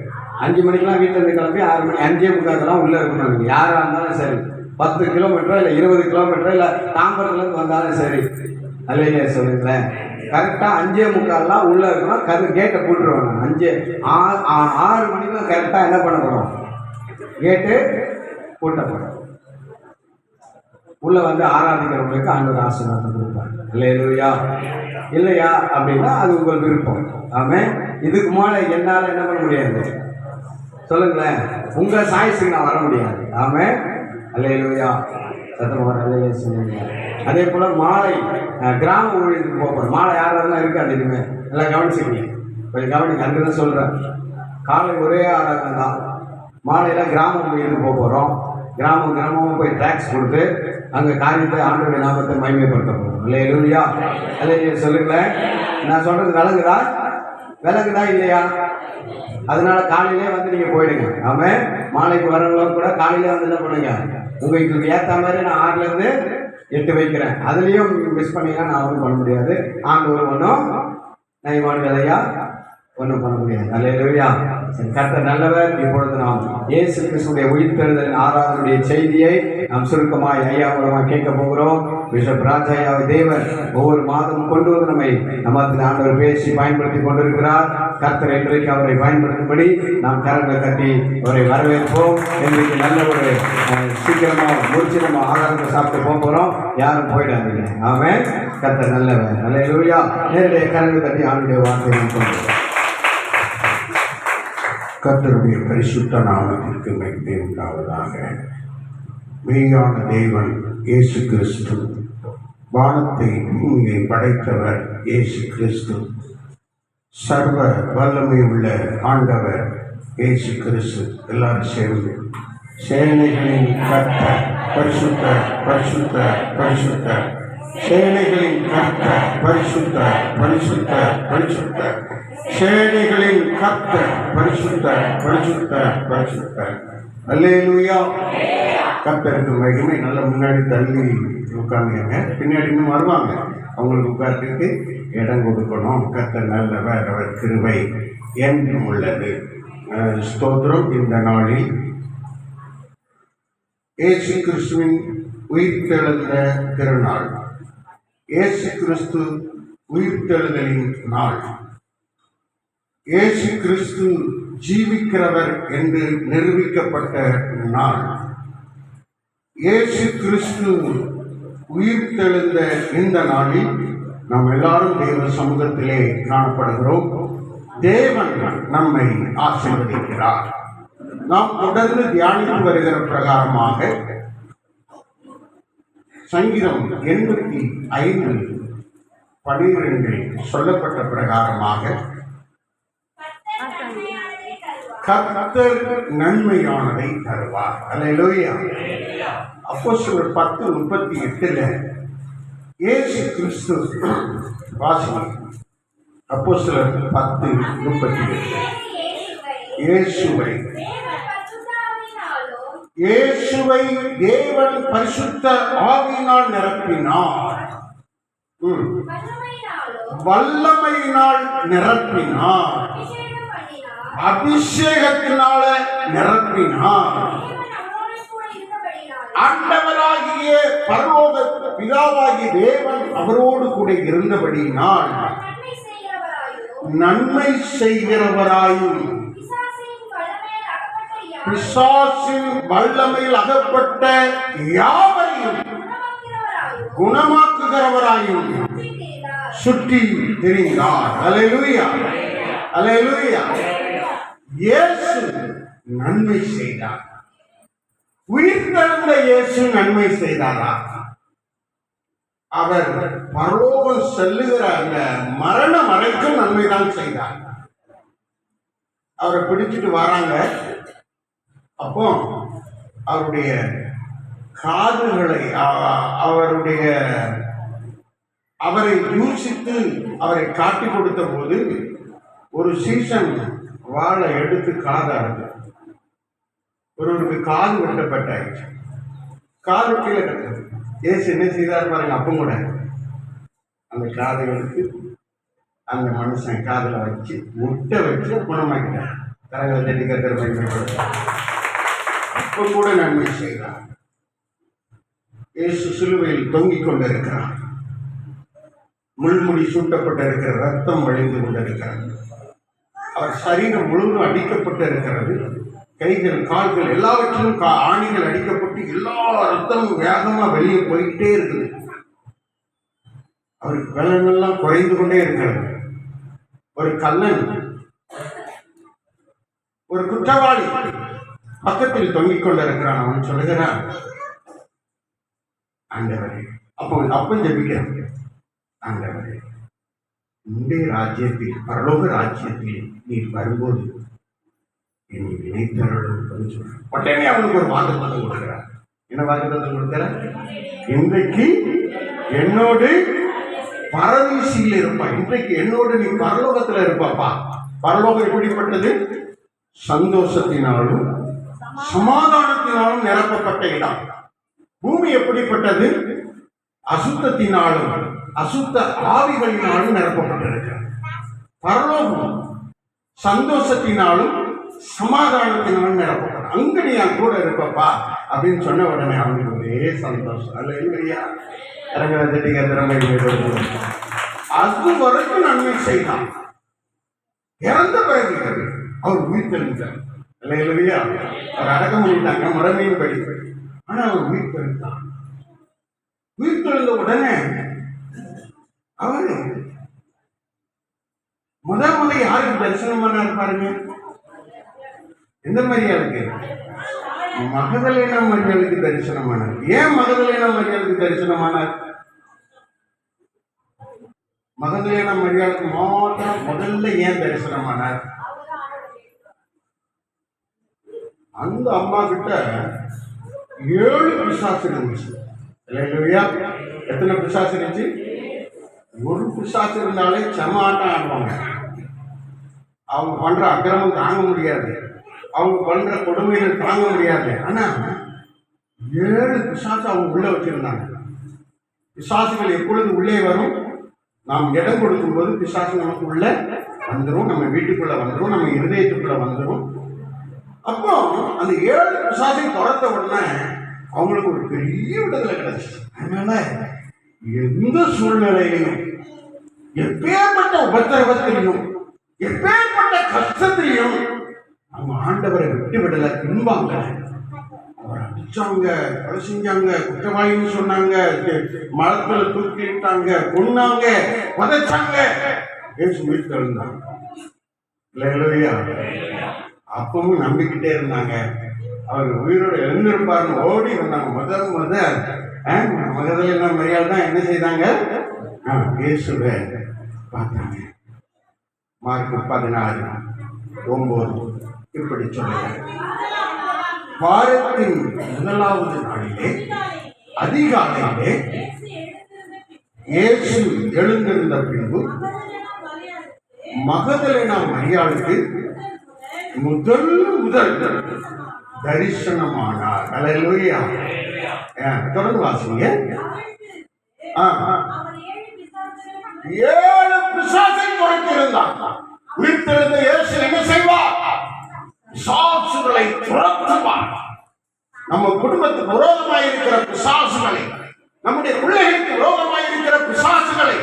5 மணிக்கெல்லாம் வீட்டில் இருந்து கிளம்பி 6 மணி 5:45 உள்ளே இருக்கணும். நீங்கள் யாராக இருந்தாலும் சரி, 10 கிலோமீட்டரோ இல்லை 20 கிலோமீட்டரோ இல்லை தாம்பரத்துலேருந்து வந்தாலும் சரி, அல்லையா சொல்லுங்களேன். கரெக்டாக 5:45 உள்ளே இருக்கணும். கேட்டை போட்டுருவாங்க. 6 மணிக்கெல்லாம் கரெக்டாக என்ன பண்ணப்படும்? கேட்டு பூட்டப்படும். உள்ள வந்து ஆராதிக்கிறவங்களுக்கு ஆண்டவர் ஆசீர்வாதம் கொடுப்பார். அல்லேலூயா. இல்லையா அப்படின்னா அது உங்கள் விருப்பம். ஆமென். இதுக்கு மேலே என்னால் என்ன பண்ண முடியாது? சொல்லுங்களேன். உங்கள் சாய்ஸுக்கு நான் வர முடியாது. ஆமென். அல்லேலூயா. சத்தமாக அல்லேலூயா சொல்லுங்க. அதே போல் மாலை கிராம ஊழியத்துக்கு போகிறோம். மாலை யாரெல்லாம் இருக்குது அது இனிமேல் எல்லாம் கவனிச்சுக்கீங்க, கொஞ்சம் கவனிங்க. அங்கே தான் சொல்கிறேன். காலை ஒரே ஆராதனை தான். மாலையில் கிராம ஊழியத்துக்கு போகிறோம். கிராமமாக போய் டாக்ஸ் கொடுத்து அங்கே காரியத்தை ஆண்டவருடைய நாமத்தை மகிமைப்படுத்த போகிறோம். அல்லேலூயா. அல்லேலூயா சொல்லுங்களேன். நான் சொல்கிறது விளங்குதா இல்லையா? அதனால காலையிலே வந்து நீங்கள் போயிடுங்க. ஆமாம். மாலைக்கு வரவங்களும் கூட காலையிலே வந்து என்ன பண்ணுங்க, உங்களுக்கு ஏற்ற மாதிரி நான் 6லேருந்து 8 வைக்கிறேன். அதுலேயும் மிஸ் பண்ணிங்கன்னா நான் ஒன்றும் பண்ண முடியாது. ஆண்டவர் ஒன்றும் நான் வேலையா ஒன்றும் பண்ண முடியாது. அல்லேலூயா. கர்த்தர் நல்லவர். இப்பொழுது நாம் இயேசு கிறிஸ்துடைய உயிர்த்தெழுதலின் ஆராதனுடைய செய்தியை நாம் சுருக்கமாய் ஐயா மூலமாக கேட்க போகிறோம். பிஷப் ராஜையாவை தேவன் ஒவ்வொரு மாதமும் கொண்டு வந்து நம்மத்தில் ஆண்டவர் பேசி பயன்படுத்தி கொண்டிருக்கிறார். கர்த்தர் இன்றைக்கு அவரை பயன்படுத்தும்படி நாம் கரங்களை கட்டி அவரை வரவேற்போம். இன்றைக்கு நல்ல ஒரு சீக்கிரமாக முடிச்சு நம்ம ஆகாரத்தை சாப்பிட்டு போகிறோம். யாரும் போயிடாதீங்க. ஆமென். கர்த்தர் நல்லவர். அல்லேலூயா. நேரடியாக கரங்களை கட்டி ஆண்டுடைய வார்த்தையை கொண்டு கர்த்தருடைய பரிசுத்த நாமத்திற்கு மகிமை உண்டாவதாக. மெய்யான தேவன் இயேசு கிறிஸ்து, வானத்தை பூமியை படைத்தவர் இயேசு கிறிஸ்து, சர்வ வல்லமை உள்ள ஆண்டவர் இயேசு கிறிஸ்து. எல்லாரும் சேர்ந்து சேனைகளின் கர்த்தர் பரிசுத்த பரிசுத்த பரிசுத்த, சேனைகளின் கர்த்தர் பரிசுத்த பரிசுத்த பரிசுத்த, சேனைகளின் கர்த்தர் பரிசுத்த பரிசுத்த பரிசுத்த. அல்லேலூயா. கர்த்தருக்கு மகிமை. நல்ல முன்னாடி தள்ளி உட்காந்துங்க, பின்னாடி இன்னும் வருவாங்க, அவங்களுக்கு உட்கார்றதுக்கு இடம் கொடுக்கணும். கர்த்தர் நல்லவர், அவர் கிருபை என்றும் உள்ளது. ஸ்தோத்திரம். இந்த நாளில் இயேசு கிறிஸ்துவின் உயிர்த்தெழுந்த திருநாள், இயேசு கிறிஸ்து உயிர்த்தெழுதலின் நாள். இயேசு கிறிஸ்து ஜீவிக்கிறவர் என்று நிரூபிக்கப்பட்ட நாள். இயேசு கிறிஸ்து உயிர்த்தெழுந்த இந்த நாளில் நாம் எல்லாரும் தேவ சமூகத்திலே காணப்படுகிறோம். தேவன் நம்மை ஆசீர்வதிக்கிறார். நாம் தொடர்ந்து தியானித்து வருகிற பிரகாரமாக சங்கீதம் 85:12 சொல்லப்பட்ட பிரகாரமாக கர்த்தர் நன்மையானதை தருவார். அல்லேலூயா. அப்போஸ்தலர் 10:38 இயேசு கிறிஸ்து வாசிங்க. அப்போஸ்தலர் 10:38 இயேசுவை தேவன் பரிசுத்த ஆவியினால் நிரப்பினார், வல்லமையினால் நிரப்பினார், அபிஷேகத்தினால நிரப்பினார். ஆண்டவராகிய பரலோக பிதாவாகிய தேவன் அவரோடு கூட இருந்தபடியினால் நன்மை செய்கிறவராயும் பிசாசின் வல்லமையில் அகப்பட்ட யாவரையும் குணமாக்குகிறவராயும் சுற்றி திரிந்தார். அல்லேலூயா, அல்லேலூயா. இயேசு நன்மை செய்தார். உயிர்த்தெழுந்த இயேசு நன்மை செய்தாரா? அவர் பரலோகம் செல்லுகிற அந்த மரணம் வரைக்கும் நன்மைதான் செய்தார். அவரை பிடிச்சிட்டு வராங்க. அப்போ அவருடைய காதுகளை அவரை யூசித்து அவரை காட்டி கொடுத்த போது ஒரு சீசன் வாழை எடுத்து காதாடுது. ஒருவருக்கு காது வெட்டப்பட்டாயிடுச்சு. காது கீழே கிடக்குது. ஏசு என்ன செய்தார் பாருங்க. அப்போ கூட அந்த காதுகளுக்கு அந்த மனுஷன் காதில் வச்சு முட்டை வச்சு குணமாக்கிட்டார். கரங்களை தட்டி கத்தர் பயன்படுத்த அப்போ கூட நன்மை செய்கிறார். இயேசு சிலுவையில் தொங்கிக் கொண்டிருக்கிறார். முள்முடி சூட்டப்பட்டிருக்கிற ரத்தம் வழிந்து கொண்டிருக்கிறது. அவர் சரீரம் முழுவதும் அடிக்கப்பட்டு இருக்கிறது. கைகள் கால்கள் எல்லாவற்றிலும் ஆணிகள் அடிக்கப்பட்டு எல்லா ரத்தமும் வேகமா வெளியே போயிட்டே இருக்குது. அவருக்கு பலனெல்லாம் குறைந்து கொண்டே இருக்கிறது. ஒரு கள்ளன், ஒரு குற்றவாளி பக்கத்தில் தொங்கிக் கொண்டிருக்கிறான். அவன் சொல்லுகிறான், ஆண்டவரே, அப்ப ஜெபிக்கிறான், ஆண்டவரே, உன்னுடைய ராஜ்யத்தில், பரலோக ராஜ்யத்தில் நீர் வரும்போது என்னை நினைத்தருளும் சொல்றான். உடனே அவனுக்கு ஒரு வாக்குத்தத்தம் கொடுக்கிறார். என்ன வாக்குத்தத்தம் கொடுக்கிறார்? இன்றைக்கு என்னோடு பரதீசியில் இருப்பான். இன்றைக்கு என்னோடு நீ பரலோகத்துல இருப்பாப்பா. பரலோகம் எப்படிப்பட்டது? சந்தோஷத்தினாலும் சமாதானத்தினாலும் நிரப்பப்பட்ட இடம். பூமி எப்படிப்பட்டது? அசுத்தத்தினாலும் அசுத்த ஆவிகளினாலும் நிரப்பப்பட்டிருக்கிறது. பரலோகம் சந்தோஷத்தினாலும் சமாதானத்தினாலும் நிரப்பப்பட்ட. அங்க நீ என் கூட இருப்பப்பா அப்படின்னு சொன்ன உடனே அவனுக்கு ஒரே சந்தோஷம். அல்ல இல்லையா? அது வரைக்கும் நன்மை செய்தான். இறந்த பிறகு அவர் உயிர் தெளிந்தார். அல்ல இல்லையா? அவர் அடக்கம் பண்ணிட்டாங்க முறைமையின் படி. ஆனா அவர் உயிர் தெளிந்தான். உயிர் தெளிந்த உடனே அவரு முதல் யாருக்கு தரிசனம் பண்ணார் பாருங்க. எந்த மரியாளுக்கு? மகதலேனா மரியாளுக்கு தரிசனமானார். ஏன் மகதலேனா மரியாளுக்கு தரிசனமானார்? மகதலேனா மரியாளுக்கு மாத்திரம் முதல்ல ஏன் தரிசனமானார்? அந்த அம்மா கிட்ட 7 பிசாசு இருந்துச்சு. இல்லையா? எத்தனை பிசாசு இருந்துச்சு? ஒரு பிசாசு இருந்தாலே செம ஆட்டம் ஆடுவாங்க. அவங்க பண்ற அக்கிரமம் தாங்க முடியாது, அவங்க பண்ற கொடுமைகள் தாங்க முடியாது. ஆனா 7 பிசாசு அவங்க உள்ள வச்சிருந்தாங்க. பிசாசுகள் எப்பொழுது உள்ளே வரும்? நாம் இடம் கொடுக்கும் போது பிசாசு நமக்கு உள்ள வந்துடும், நம்ம வீட்டுக்குள்ள வந்துடும், நம்ம இருதயத்துக்குள்ள வந்துடும். அப்போ அந்த 7 பிசாசை துரத்த உடனே அவங்களுக்கு ஒரு பெரிய விடுதலை கிடைச்சு. அதனால எந்த சூழ்நிலையிலும், எப்பேற்பட்ட உபத்திரவத்திலையும், எப்பேற்பட்ட கஷ்டத்திலையும் அவங்க ஆண்டவரை விட்டு விடல, பின்பாங்க. அவரை அடிச்சாங்க, கொலை செஞ்சாங்க, குற்றவாளின்னு சொன்னாங்க, மரத்துல தூக்கிட்டாங்க, கொன்னாங்க, பதைச்சாங்க. ஏசு உயிர் தெழுந்தாங்க. இல்லையா? அப்பவும் நம்பிக்கிட்டே இருந்தாங்க. அவர் உயிரோட எழுந்திருப்பாருன்னு ஓடி வந்தாங்க. மகதலேனா மரியாள் தான் என்ன செய்தாங்க? இயேசுவை பார்த்தாங்க. மார்க் 16:9 இப்படி சொல்லுங்க. வாரத்தின் முதலாவது நாளிலே அதிகாலையிலே இயேசு எழுந்திருந்த பின்பு மகதலேனா மரியாளுக்கு முதல் தரிசனமானார். அல்லேலூயா. தொடர்ந்து வாசிங்க. 7 பிசாசை துரத்தியிருந்தான். உயிர்த்தெழுந்த இயேசு என்ன செய்வார்? பிசாசுகளை துரத்துவார். நம்ம குடும்பத்துக்கு விரோதமாக இருக்கிற பிசாசுகளை, நம்முடைய பிள்ளைகளுக்கு விரோதமாக இருக்கிற பிசாசுகளை,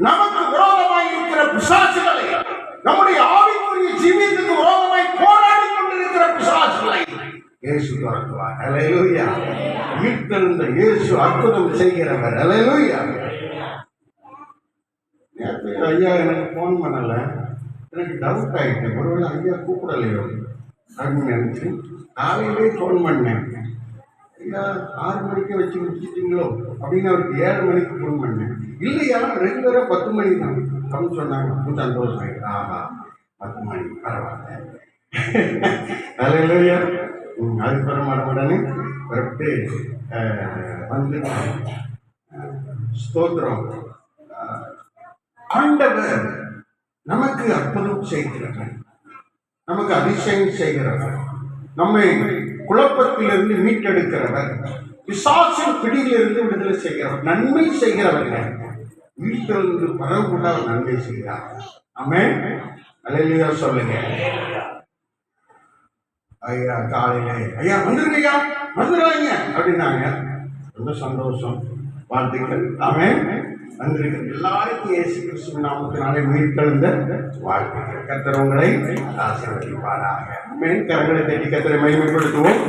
நமக்கு விரோதமாக இருக்கிற பிசாசுகளை, நம்முடைய ஆவிக்குரிய ஜீவியத்துக்கு விரோதமாய் போராடி கொண்டிருக்கிற பிசாசுகளை இயேசு துரத்துவார். அல்லேலூயா. உயிர்த்தெழுந்த இயேசு அற்புதம் செய்கிறவர். அல்லேலூயா. நேற்று ஐயா எனக்கு ஃபோன் பண்ணலை, எனக்கு டவுட் ஆகிட்டு, ஒருவேளை ஐயா கூப்பிடலையோ அப்படின்னு நினச்சி காலையிலே ஃபோன் பண்ணேன். ஐயா 6 மணிக்கு வச்சு முடிச்சிட்டிங்களோ அப்படின்னு அவருக்கு 7 மணிக்கு ஃபோன் பண்ணேன். இல்லையா ரெகுலராக 10 மணி தான் அப்படின்னு சொன்னாங்க. ரொம்ப சந்தோஷம் ஆகிட்டு. ஆஹா 10 மணி பரவாயில்ல. அல்லேலூயா. அதுக்கப்புறம் உடனே வரட்டு வந்து ஸ்தோத்திரம். ஆண்டவர் நமக்கு அற்புதம் செய்கிறவர், நமக்கு அதிசயம் செய்கிறவர், நம்மை குழப்பத்திலிருந்து மீட்டெடுக்கிறவர், பிசாசின் பிடியிலிருந்து விடுதலை செய்கிறவர், நன்மை செய்கிறவர்கள். வீட்டிலிருந்து பரவக்கூட நன்மை செய்கிறார். ஆமென். அல்லேலூயா சொல்லுங்க. ஐயா காலையில ஐயா வந்துருங்க, ஐயா வந்துடுறாங்க அப்படின்னாங்க. ரொம்ப சந்தோஷம், வாழ்த்துக்கள். ஆமென். வந்திருக்கிற எல்லாருக்கும் இயேசு கிறிஸ்துவின் நாமத்தினாலே உயிர்த்தெழுந்த வாழ்த்துக்கள். கர்த்தர் உங்களை ஆசீர்வதிப்பாராக. ஆமென். கரங்களை தட்டி கர்த்தரை மகிமைப்படுத்துவோம்.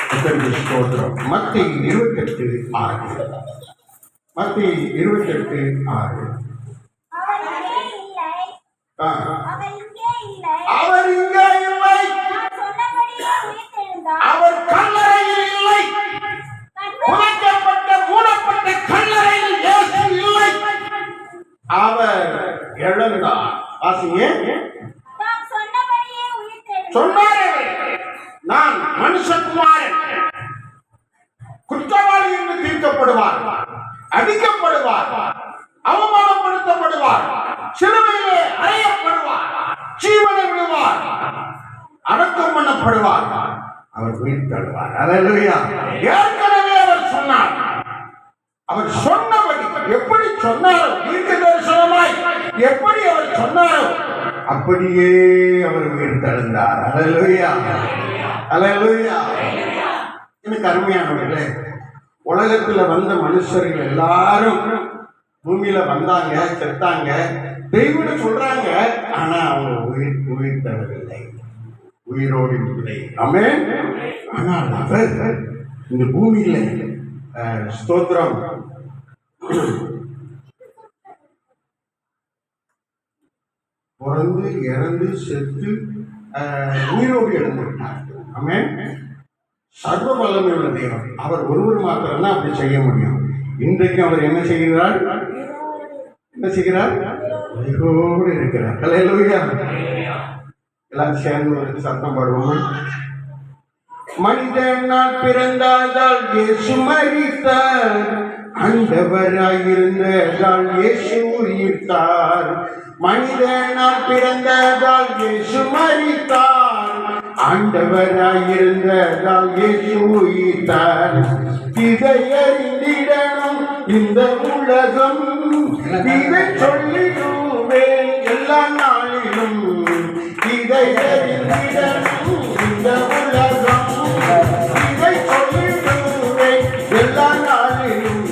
கர்த்தருக்கு ஸ்தோத்திரம். மத்தேயு 28:6. மத்தேயு 28:6. அவர் இங்கே இல்லை, அவர் கல்லறையில் இல்லை, புதைக்கப்பட்ட மூடப்பட்ட கல்லறையில் இயேசு இல்லை, அவர் எழுந்தார். வாசிங்க. சொன்னாரே, நான் மனுஷகுமாரன் குற்றவாளி என்று தீர்க்கப்படுவார், அடிக்கப்படுவார், அவமானப்படுத்தப்படுவார், சிலுவையிலே அறையப்படுவார், ஜீவனை விடுவார், அடக்கம் பண்ணப்படுவார், அவர் உயிர் தழுவார். அல்லேலூயா. ஏற்கனவே அவர் சொன்னார். அவர் சொன்னபடி எப்படி சொன்னாரோ, தீர்க்க தரிசனமாய் எப்படி அவர் சொன்னாரோ அப்படியே அவர் உயிர் தழுந்தார். அல்லேலூயா. அல்லேலூயா. எனக்கு அருமையானவர்களே, உலகத்துல வந்த மனுஷர்கள் எல்லாரும் பூமியில வந்தாங்க, செத்தாங்க, தெய்வம்னு சொல்றாங்க. ஆனா அவங்க உயிர் தரவில்லை, உயிரோடு இல்லை. ஆமென். ஆனால் அவர் இந்த பூமியில ஸ்தோத்திரம் பிறந்து இறந்து செத்து உயிரோடு எழுந்துவிட்டார். ஆமென். சர்வ வல்லமை உள்ள தேவன். அவர் ஒருவர் மாத்திரம்தான் அப்படி செய்ய முடியும். இன்றைக்கு அவர் என்ன செய்கிறார்? என்ன செய்கிறார்? உயிரோடு இருக்கிறார். அல்லேலூயா. எல்லாரும் சேர்ந்து ஒரு சத்தம் பாடுவோம். மனிதனால் பிறந்ததால் இயேசு மரித்தார், ஆண்டவராயிருந்ததால் இயேசு உயிர்த்தார். மனிதனால் பிறந்ததால் இயேசு மரித்தார், ஆண்டவராயிருந்ததால் இயேசு உயிர்த்தார். இதை அறிந்திடணும் இந்த உலகம், இதை சொல்லிடுவேன் எல்லா நாளிலும். இதை அறிந்திடணும் இந்த உலகம், இதை சொல்லிடுவேன் எல்லா நாளிலும்.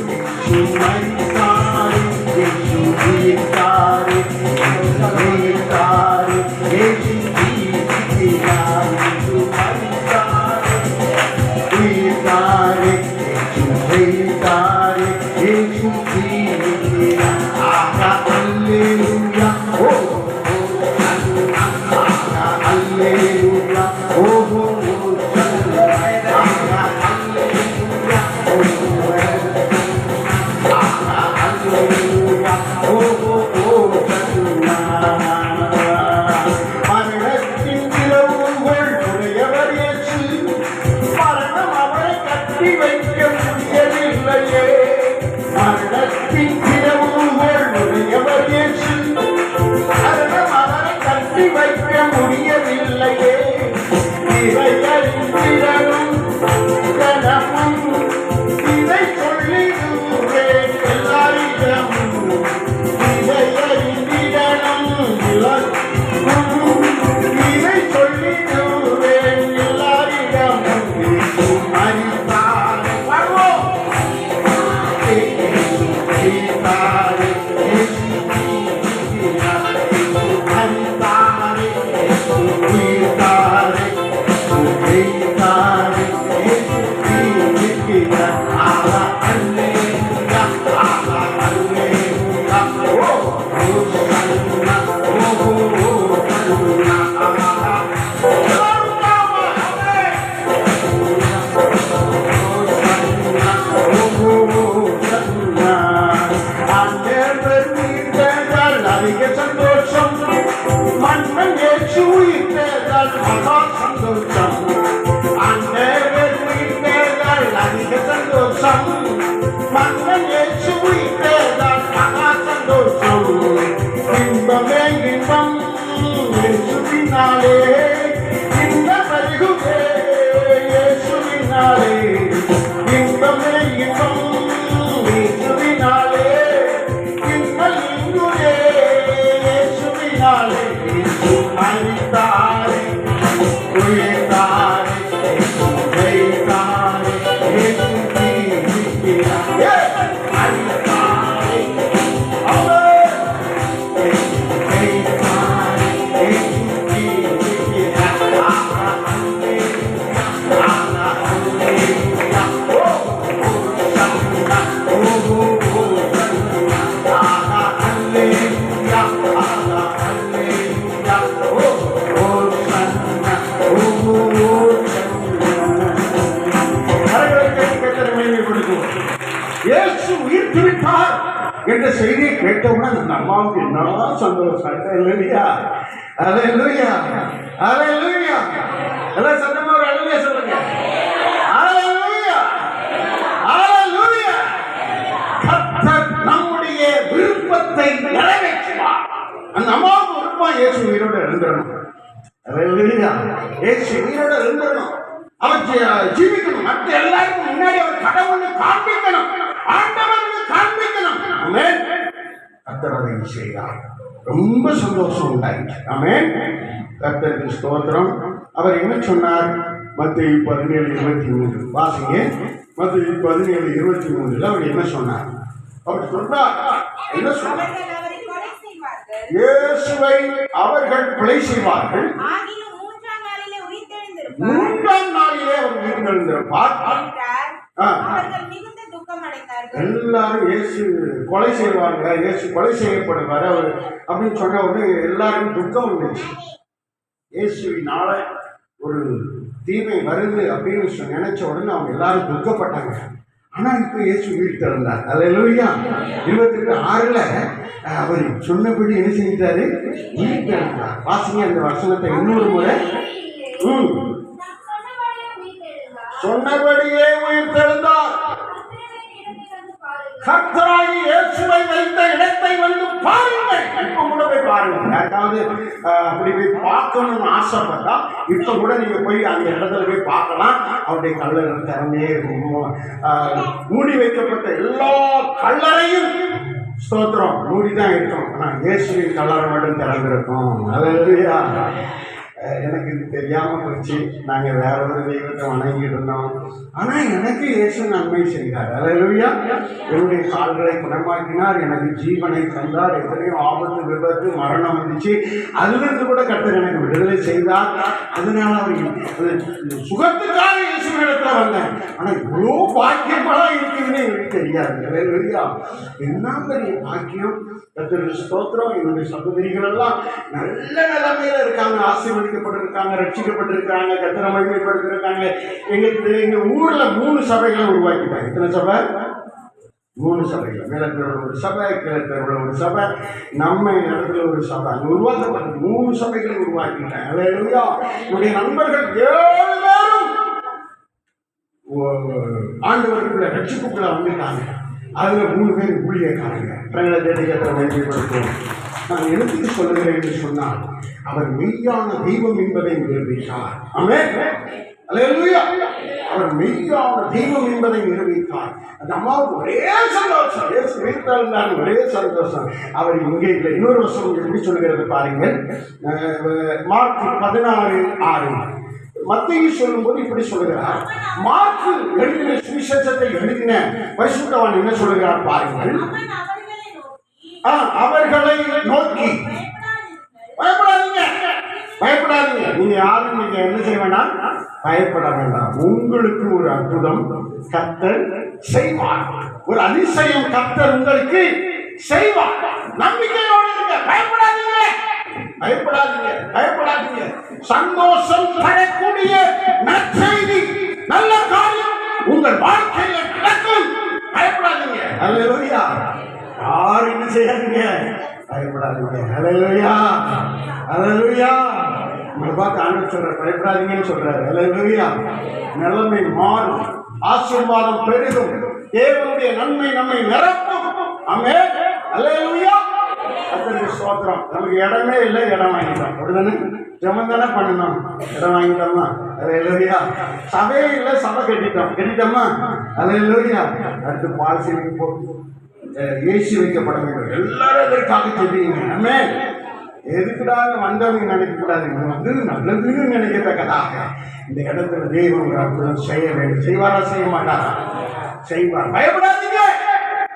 சுமைத்தார் இயேசு உயிர்த்தார், உயிர்த்தார் இயேசு உயிர்த்தார், சுமைத்தார் உயிர்த்தார் இயேசு உயிர்த்தார், இயேசு உயிர்த்தார். ஆஹா அல்லேலூயா. ஓ அல்லேலூயா. ஓஹோ மரணத்தின் திறவுகள் உடையவர் இயேசு, மரணம் அவரை கட்டி வைக்க முடியவில்லையே. மரணத்தின் திறவுகள் உடையவர் இயேசு, மரணம் அவரை கட்டி வைக்க முடியவில்லையே. இதை அறிந்திடணும் கனமும், இதை சொல்லிடுவேன் எல்லாரிடமும். இதை அறிந்திடணும் இதை சொல்லிடுவேன் எல்லாரிடமும். மரித்தார் வருவோம், மரித்தார் உயிர்த்தார். உயிர்த்தெழுந்தால் மகா சந்தோஷம். ஆண்டவர் உயிர்த்தெழுந்தால் அதிக சந்தோஷம். மன்னன் இயேசு உயிர்த்தெழுந்தால் மகா சந்தோஷம். இன்பமே இன்பம் இயேசுவினாலே, இன்பம் வருகுதே இயேசுவினாலே. இன்பமே இன்பம் இயேசுவினாலே, இன்பம் இங்குதே இயேசுவினாலே. அழித்தாரே உயிர்த்தாரே வைத்தாரே இயேசு ஜீவிக்கிறாரே. அழித்தாரே அவர் வைத்தாரே இயேசு ஜீவிக்கிறாரே. இயேசு உயிர்த்து விட்டார் என்ற செய்தியை கேட்டவுடன் அந்த அம்மாவுக்கு என்ன சந்தோஷம். அல்லேலூயா, அல்லேலூயா, அல்லேலூயா. எல்லாம் சத்தமா ஒரு அல்லேலூயா சொல்லுங்க. அல்லேலூயா, அல்லேலூயா. கர்த்தர் நம்முடைய விருப்பத்தை நிறைவேற்றுவார். அந்த அம்மாவுக்கு விருப்பம் இயேசு உயிரோடு எழுந்திரணும். அல்லேலூயா, இயேசு உயிரோடு எழுந்திரணும். அவர் ஜீவிக்கணும். மற்ற எல்லாருக்கும் முன்னாடி அவர் கடவுளை காண்பிக்கணும், ஆண்டவருக்கு காண்பிக்கணும். ஆமென். கர்த்தர் அதை செய்தார். ரொம்ப சந்தோஷம் உண்டாயிற்று. ஆமென். கர்த்தருக்கு ஸ்தோத்திரம். அவர் என்ன சொன்னார்? மத்தேயு 17:23 வாசிங்க. மத்தேயு 17:23 அவர் என்ன சொன்னார்? அவர் சொன்னார், என்ன சொன்னார்? இயேசுவை அவர்கள் கொலை செய்வார்கள், மூன்றாம் நாளிலே அவர் உயிர்த்தெழுந்திருப்பார். எல்லாரும் இயேசு கொலை செய்வாங்க, இயேசு கொலை செய்யப்படுவார் அவர் அப்படின்னு சொன்ன உடனே எல்லாருக்கும் துக்கம் வந்துச்சு. இயேசுவினால ஒரு தீமை வருது அப்படின்னு நினைச்ச உடனே அவங்க எல்லாரும் துக்கப்பட்டாங்க. ஆனா இப்ப இயேசு உயிர்த்தெழுந்தார். அல்லேலூயா. 22:6 அவர் சொன்னபடி என்ன செஞ்சிட்டாரு? உயிர்த்தெழுந்தார். வாசிங்க அந்த வசனத்தை இன்னொரு முறை. சொன்னபடியே உயிர்த்தெழுந்தார். கர்த்தராகிய இயேசுவை வைத்த இடத்தை வந்து பாருங்கள். இப்ப கூட போய் பாருங்க. யாருக்காவது அப்படி போய் பார்க்கணும்னு ஆசைப்பட்டா இப்ப கூட நீங்க போய் அந்த இடத்துல போய் பார்க்கலாம். அவருடைய கல்லறை திறந்தே மூடி வைக்கப்பட்ட எல்லா கல்லறையும் ஸ்தோத்திரம் மூடிதான் இருக்கும். ஆனா இயேசுவின் கல்லறை மட்டும் திறந்திருக்கும். அல்லேலூயா. எனக்கு இது தெரியாமல் போச்சு. நாங்கள் வேற ஒரு தெய்வத்தை வணங்கிட்டு இருந்தோம். ஆனால் எனக்கு இயேசு நன்மை செய்தார். அல்லேலூயா. என்னுடைய கால்களை குணமாக்கினார், எனக்கு ஜீவனை தந்தார். எத்தனையோ ஆபத்து, விபத்து, மரணம் வந்துச்சு, அதிலிருந்து கூட கர்த்தர் எனக்கு விடுதலை செய்தார். அதனால அவர் சுகத்துக்காக இயேசுவிடத்தில் வந்தேன். ஆனால் இவ்வளோ பாக்கியமெல்லாம் இருக்குதுன்னு எனக்கு தெரியாது. அல்லேலூயா. என்ன பெரிய பாக்கியம். கர்த்தருக்கு ஸ்தோத்திரம். என்னுடைய சகோதரிகள் எல்லாம் நல்ல நிலைமையில இருக்காங்க, ஆசீர்வதிக்கப்பட்டிருக்காங்க, ரட்சிக்கப்பட்டிருக்காங்க, கர்த்தரை மகிமைப்படுத்திருக்காங்க. எங்க ஊர்ல 3 சபைகளை உருவாக்கிட்டாங்க. எத்தனை சபை? 3 சபைகள். மேலத்தெருவில் ஒரு சபை, கீழத்தெருவில் ஒரு சபை, நம்ம இடத்துல ஒரு சபை. அங்கே உருவாக்கப்பட்ட 3 சபைகளை உருவாக்கிட்டாங்க. அல்லேலூயா. என்னுடைய நண்பர்கள் 7 பேரும் ஆண்டவருக்குள்ள ரட்சிப்புக்குள்ள வந்துட்டாங்க. அதுல 3 பேர் ஊழியக்காரங்க. பிரங்களை தேடி கர்த்தரை மகிமைப்படுத்துவோம். நான் எனக்கு சொல்லுகிறேன் என்று சொன்னால் அவர் மெய்யான தெய்வம் என்பதை நிரூபித்தார். ஆமென். அல்லேலூயா. அவர் மெய்யான தெய்வம் என்பதை நிரூபித்தார். அந்த அம்மாவுக்கு ஒரே சந்தோஷம். இயேசு உயிர்த்தெழுந்தார், ஒரே சந்தோஷம். அவர் இங்கே இல்லை. இன்னொரு வருஷம் எப்படி சொல்லுகிறது பாருங்கள். மார்க் 16:6 மத்தேயு சொல்லும்போது இப்படி சொல்லுகிறார். மார்க்கு எழுதின சுவிசேஷத்தை எழுதின பரிசுத்தவான் என்ன சொல்லுகிறார் பாருங்கள். அவர்களை நோக்கி பயப்படாதீங்க, பயப்படாதீங்க. நீங்க யாரும் நீங்க என்ன செய்ய வேண்டாம், பயப்பட வேண்டாம். உங்களுக்கு ஒரு அற்புதம் கர்த்தர் செய்வார். ஒரு அதிசயம் கர்த்தர் உங்களுக்கு செய்வார். நம்பிக்கையோடு இருங்க. பயப்படாதீங்க, பயப்படாதீங்க, பயப்படாதீங்க. சந்தோஷம் தரக்கூடிய நற்செய்தி, நல்ல காரியம் உங்கள் வாழ்க்கையில் நடக்கும். பயப்படாதீங்க. அல்லேலூயா. யாரும் என்ன செய்யாதீங்க, பயப்படாதீங்க. அல்லேலூயா, அல்லேலூயா. உங்களை பார்த்து ஆண்டவர் சொல்றாரு, பயப்படாதீங்கன்னு சொல்றாரு. அல்லேலூயா. நிலைமை மாறும், ஆசீர்வாதம் பெருகும், தேவனுடைய நன்மை நம்மை நிரப்பும். ஆமென். அல்லேலூயா. கர்த்தருக்கு ஸ்தோத்திரம். நமக்கு இடமே இல்லை, இடம் வாங்கிட்டோம். அப்படிதானே? ஜெபம் தானே பண்ணணும், இடம் வாங்கிட்டோமா? அல்லேலூயா. சபையே இல்லை, சபை கட்டிட்டோமா? அல்லேலூயா. அடுத்து பால்சிக்கு போட்டு ஏசி வைக்கப்பட வேண்டும். எல்லாரும் அதற்காக சொல்லுவீங்க. ஆமென். எதுக்குடாக வந்தவங்க நினைக்கக்கூடாதுங்க, வந்து நல்லதுன்னு நினைக்கத்தக்கதாக இந்த இடத்துல தெய்வம் ஒரு அற்புதம் செய்ய வேண்டும். செய்வாரா, செய்ய மாட்டாரா? செய்வார். பயப்படாதீங்க.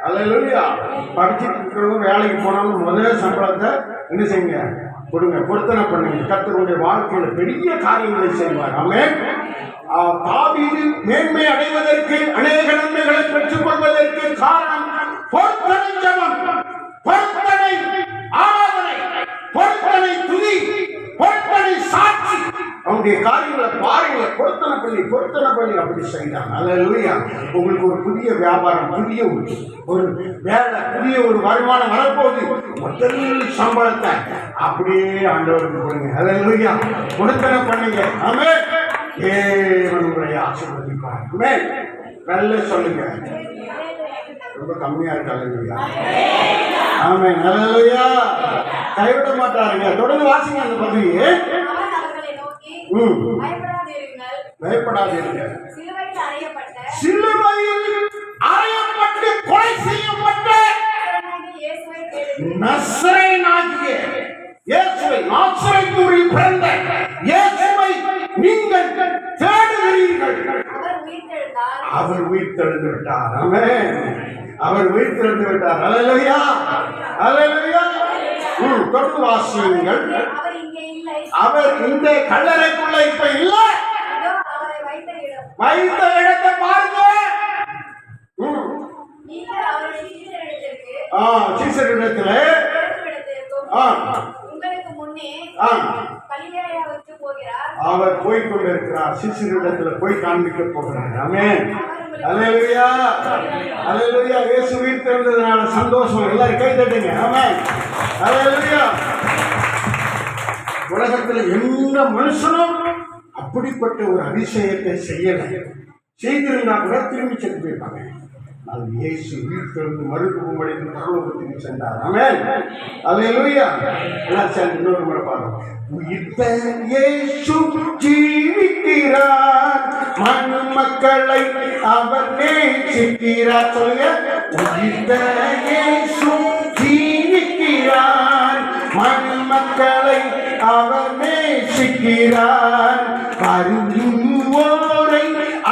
அல்லேலூயா. படிச்சுட்டு இருக்கிறவங்க வேலைக்கு போனாலும் முதல் சம்பளத்தை என்ன செய்யுங்க, கொடுங்க, பொருத்தனை பண்ணுங்க. கர்த்தருடைய வாழ்க்கையில பெரிய காரியங்களை செய்வார். ஆமென். தாவீது மேன்மை அடைவதற்கு, அநேக நன்மைகளை பெற்றுக் கொள்வதற்கு காரணம் பொருத்தனை ஜெபம், பொருத்தனை ஆராதனை, பொருத்தனை துதி, பொருத்தனை சாட்சி. அவனுடைய காரியங்களை பாருங்க, பொருத்தனை பண்ணி அப்படி செய்தாங்க. அல்லேலூயா. உங்களுக்கு ஒரு புதிய வியாபாரம், புதிய ஒரு வேலை, புதிய ஒரு வருமானம் வரப்போகுது. முதல் சம்பளத்தை அப்படியே ஆண்டவருக்கு கொடுங்க. அல்லேலூயா. பொருத்தனை பண்ணுங்க. ஆமென். தேவன் உங்களை ஆசீர்வதிப்பார். ஆமென். நல்ல சொல்லுங்க. ரொம்ப கம்மியா இருக்கு. ஆமென். அல்லேலூயா. கைவிட மாட்டாருங்க. தொடர்ந்து வாசிங்க அந்த பகுதியை. பயப்படாதீர்கள். சிலுவையில் அறையப்பட்டு கொலை செய்யப்பட்ட நசரேயனாகிய இயேசுவை, நாசரேத்தூரில் பிறந்த இயேசுவை நீங்கள் தேடுகிறீர்கள். அவர் உயிர்த்தெழுந்து விட்டார். ஆமென். அவர் உயிர்த்தெழுந்து விட்டார். அல்லேலூயா. அல்லேலூயா. தொடர்ந்து வாசியுங்கள். அவர் இந்த கல்லறைக்குள்ள இப்ப இல்ல, வைத்த இடத்தை பாருங்க. சீசரிடத்துல அவர் போய் கொண்டிருக்கிறார். சீசரிடத்துல போய் காண்பிக்க போகிறார். ஆமென். அல்லேலூயா. அல்லேலூயா. இயேசு உயிர்த்தெழுந்ததுனால சந்தோஷம். எல்லாரும் கை தட்டுங்க. ஆமென். அல்லேலூயா. உலகத்துல எந்த மனுஷனும் அப்படிப்பட்ட ஒரு அதிசயத்தை செய்திருந்தா கூட திரும்பி சென்று போயிருப்பாங்க. அது இயேசு உயிர்த்தெழுந்து மறுரூபம் அடைந்து பரலோகத்துக்கு சென்றார். ஆமென். அல்லேலூயா. எல்லாம் சேர்ந்து இன்னொரு முறை பாருங்க. உயிர்த்த இயேசு ஜீவிக்கிறார், மனு மக்களை அவர் நேசிக்கிறார். சொல்லுங்க. உயிர்த்த இயேசு ஜீவிக்கிறார், மனு மக்களை அவர் நேசிக்கிறார், பரிந்துவோரை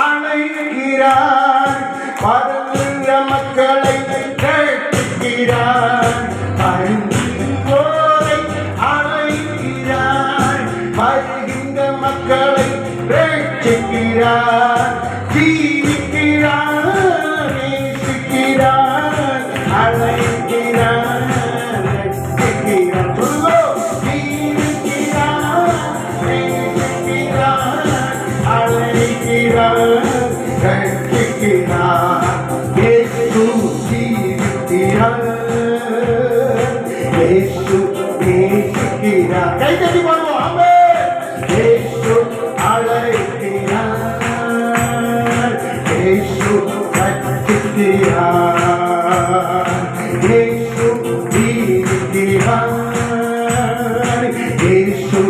அழைக்கிறார், பரந்த மக்களை கேட்கிறார், பரிந்துவோரை அழைக்கிறார், வருகின்ற மக்களை ரட்சிக்கிறார், ஜீவிக்கிறார், நேசிக்கிறார், அழைக்கிறார், ரட்சிக்கிறார். கை தட்டி பாருவோம். ஆமென். இயேசு அழைக்கிறார், இயேசு ரட்சிக்கிறார், இயேசு ஜீவிக்கிறார், இயேசு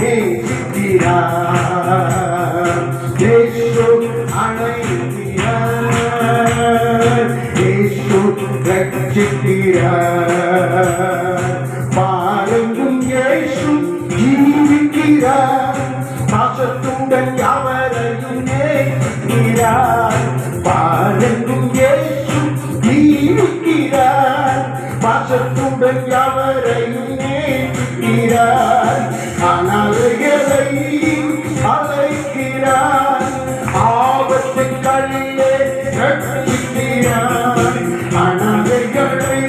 நேசிக்கிறார், இயேசு அழைக்கிறார், இயேசு ரட்சிக்கிறார். பாருங்கும் இயேசு ஜீவிக்கிறார், பாசத்துடன் யாவரையும் நேசிக்கிறார். பாருங்கும் இயேசு ஜீவிக்கிறார், பாசத்துடன் யாவரையும் நேசிக்கிறார். அனாதைகளை அழைக்கிறார், ஆபத்துக்களிலே ரட்சிக்கிறார். அனாதைகளை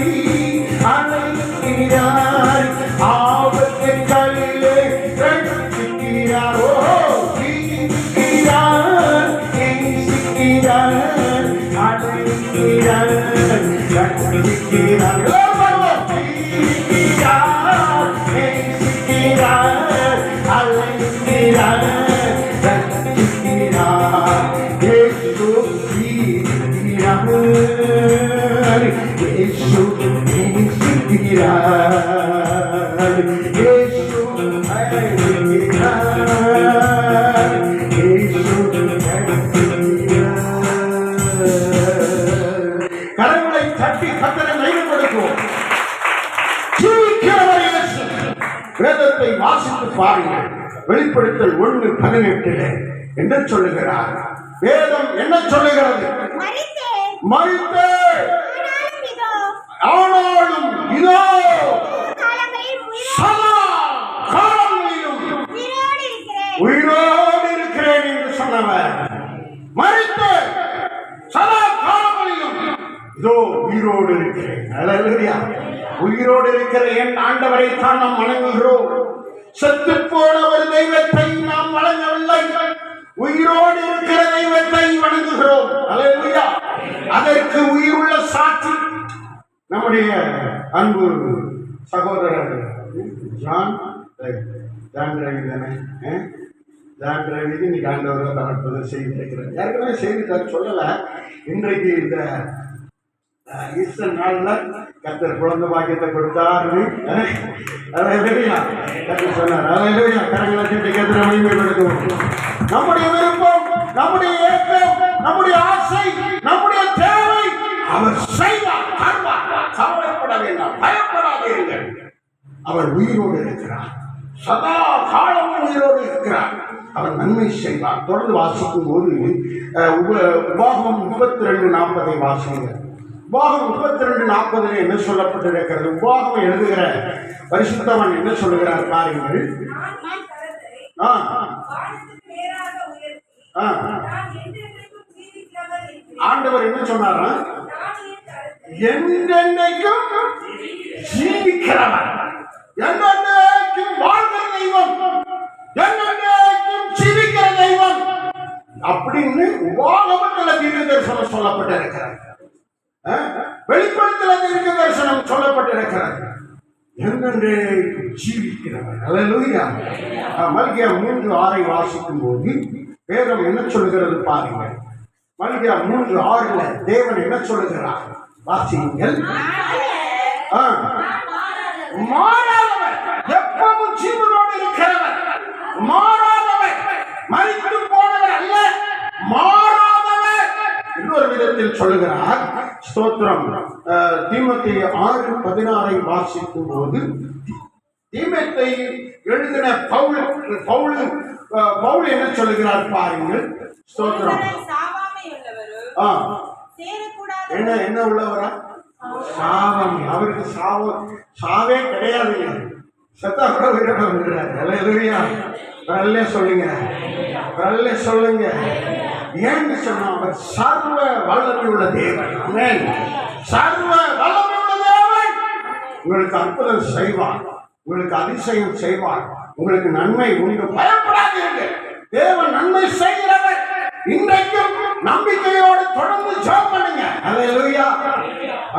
அழைக்கிறார், ஆபத்துக்களிலே ரட்சிக்கிறார். ஓ ஜீவிக்கிறார், நேசிக்கிறார், அழைக்கிறார், ரட்சிக்கிறார். ஜீவிக்கிறார், நேசிக்கிறார், அழைக்கிறார். பாருங்கள். வெளிப்படுத்தல் 1:18 என்ன சொல்லுகிறார்? வேதம் என்ன சொல்லுகிறது? மரித்தேன், ஆனாலும் இதோ சதா காலங்களிலும் உயிரோடு இருக்கிறேன் என்று சொன்னவர். மரித்தேன், சதா காலங்களிலும் இதோ உயிரோடு இருக்கிறேன். அல்லேலூயா. உயிரோடு இருக்கிற என் ஆண்டவரை தான் நாம் வணங்குகிறோம். செத்து போன ஒரு தெய்வத்தை நாம் வணங்கவில்லை, உயிரோடு இருக்கிற தெய்வத்தை வணங்குகிறோம். அல்லேலூயா. அதற்கு உயிருள்ள சாட்சி நம்முடைய அன்பு சகோதரர் ஜான் ரவி தானே. ஜான் ரவிக்கு இன்னைக்கு ஆண்டவரை தவிர்ப்பதை செய்தி இருக்கிறார். யாருக்குமே செய்தித்தார் சொல்லலை. இன்றைக்கு இந்த ஈஸ்டர் நாள்ல கர்த்தர் குழந்தை பாக்கியத்தை கொடுத்தாரு. கர்த்தர் சொன்னார். கரங்களை தட்டி கர்த்தரை மகிமைப்படுத்துவோம். நம்முடைய விருப்பம், நம்முடைய ஏக்கம், நம்முடைய ஆசை, நம்முடைய தேவை அவர் செய்வார், தருவார். கவலைப்பட வேண்டாம், பயப்படாதீர்கள். அவர் உயிரோடு இருக்கிறார், சதா காலமும் உயிரோடு இருக்கிறார். அவர் நன்மை செய்வார். தொடர்ந்து வாசிக்கும் போது உபாகமம் 32:40 வாசிங்க. உபாகம் 32:40 என்ன சொல்லப்பட்டிருக்கிறது? உபாகம் எழுதுகிற பரிசுத்தவன் என்ன சொல்லுகிறார் பாருங்கள். ஆண்டவர் என்ன சொன்னாரா? என்றென்றைக்கும் ஜீவிக்கிறவர், என்றென்றைக்கும் வாழ்கிற தெய்வம், என்றென்றைக்கும் ஜீவிக்கிற தெய்வம் அப்படின்னு உபாகமத்தில் தீர்க்க தரிசனம் சொல்லப்பட்டிருக்கிறது. வெளிப்படுத்தல் தீர்க்க தரிசனம் சொல்லப்பட்டிருக்கிறது. என்றென்றே ஜீவிக்கிறவர். அல்லேலூயா. மல்கியா 3:6 வாசிக்கும் போது வேதம் என்ன சொல்லுகிறது பாருங்கள். மல்கியா 3:6 தேவன் என்ன சொல்லுகிறார் வாசியுங்கள். மாறாதவர், எப்பவும் ஜீவனோடு இருக்கிறவர், மாறாதவர், மரித்து போனவர் அல்ல, மாறாதவர். இன்னொரு விதத்தில் சொல்லுகிறார். ஸ்தோத்திரம். தீமோத்தேயு 6:16 வாசிக்கும் போது தீமோத்தேயு எழுதின பவுல் என்ன சொல்லுகிறார் பாருங்கள். ஸ்தோத்திரம். என்ன உள்ளவரா? சாவம். அவருக்கு சாவே கிடையாது. சத்தா கூட உயிரோட வந்துடுறாரு. அல்லேலூயா. வரல சொல்லுங்க, வரல சொல்லுங்க. ஏன்னு சொன்னா அவர் சர்வ வல்லமை உள்ள தேவன். ஆமென். சர்வ வல்லமை உள்ள தேவன் உங்களுக்கு அற்புதம் செய்வார், உங்களுக்கு அதிசயம் செய்வார், உங்களுக்கு நன்மை உண்டு. பயப்படாதீர்கள், தேவன் நன்மை செய்கிறவர். இன்றைக்கும் நம்பிக்கையோடு தொடர்ந்து ஜெபம் பண்ணுங்க. அல்லேலூயா.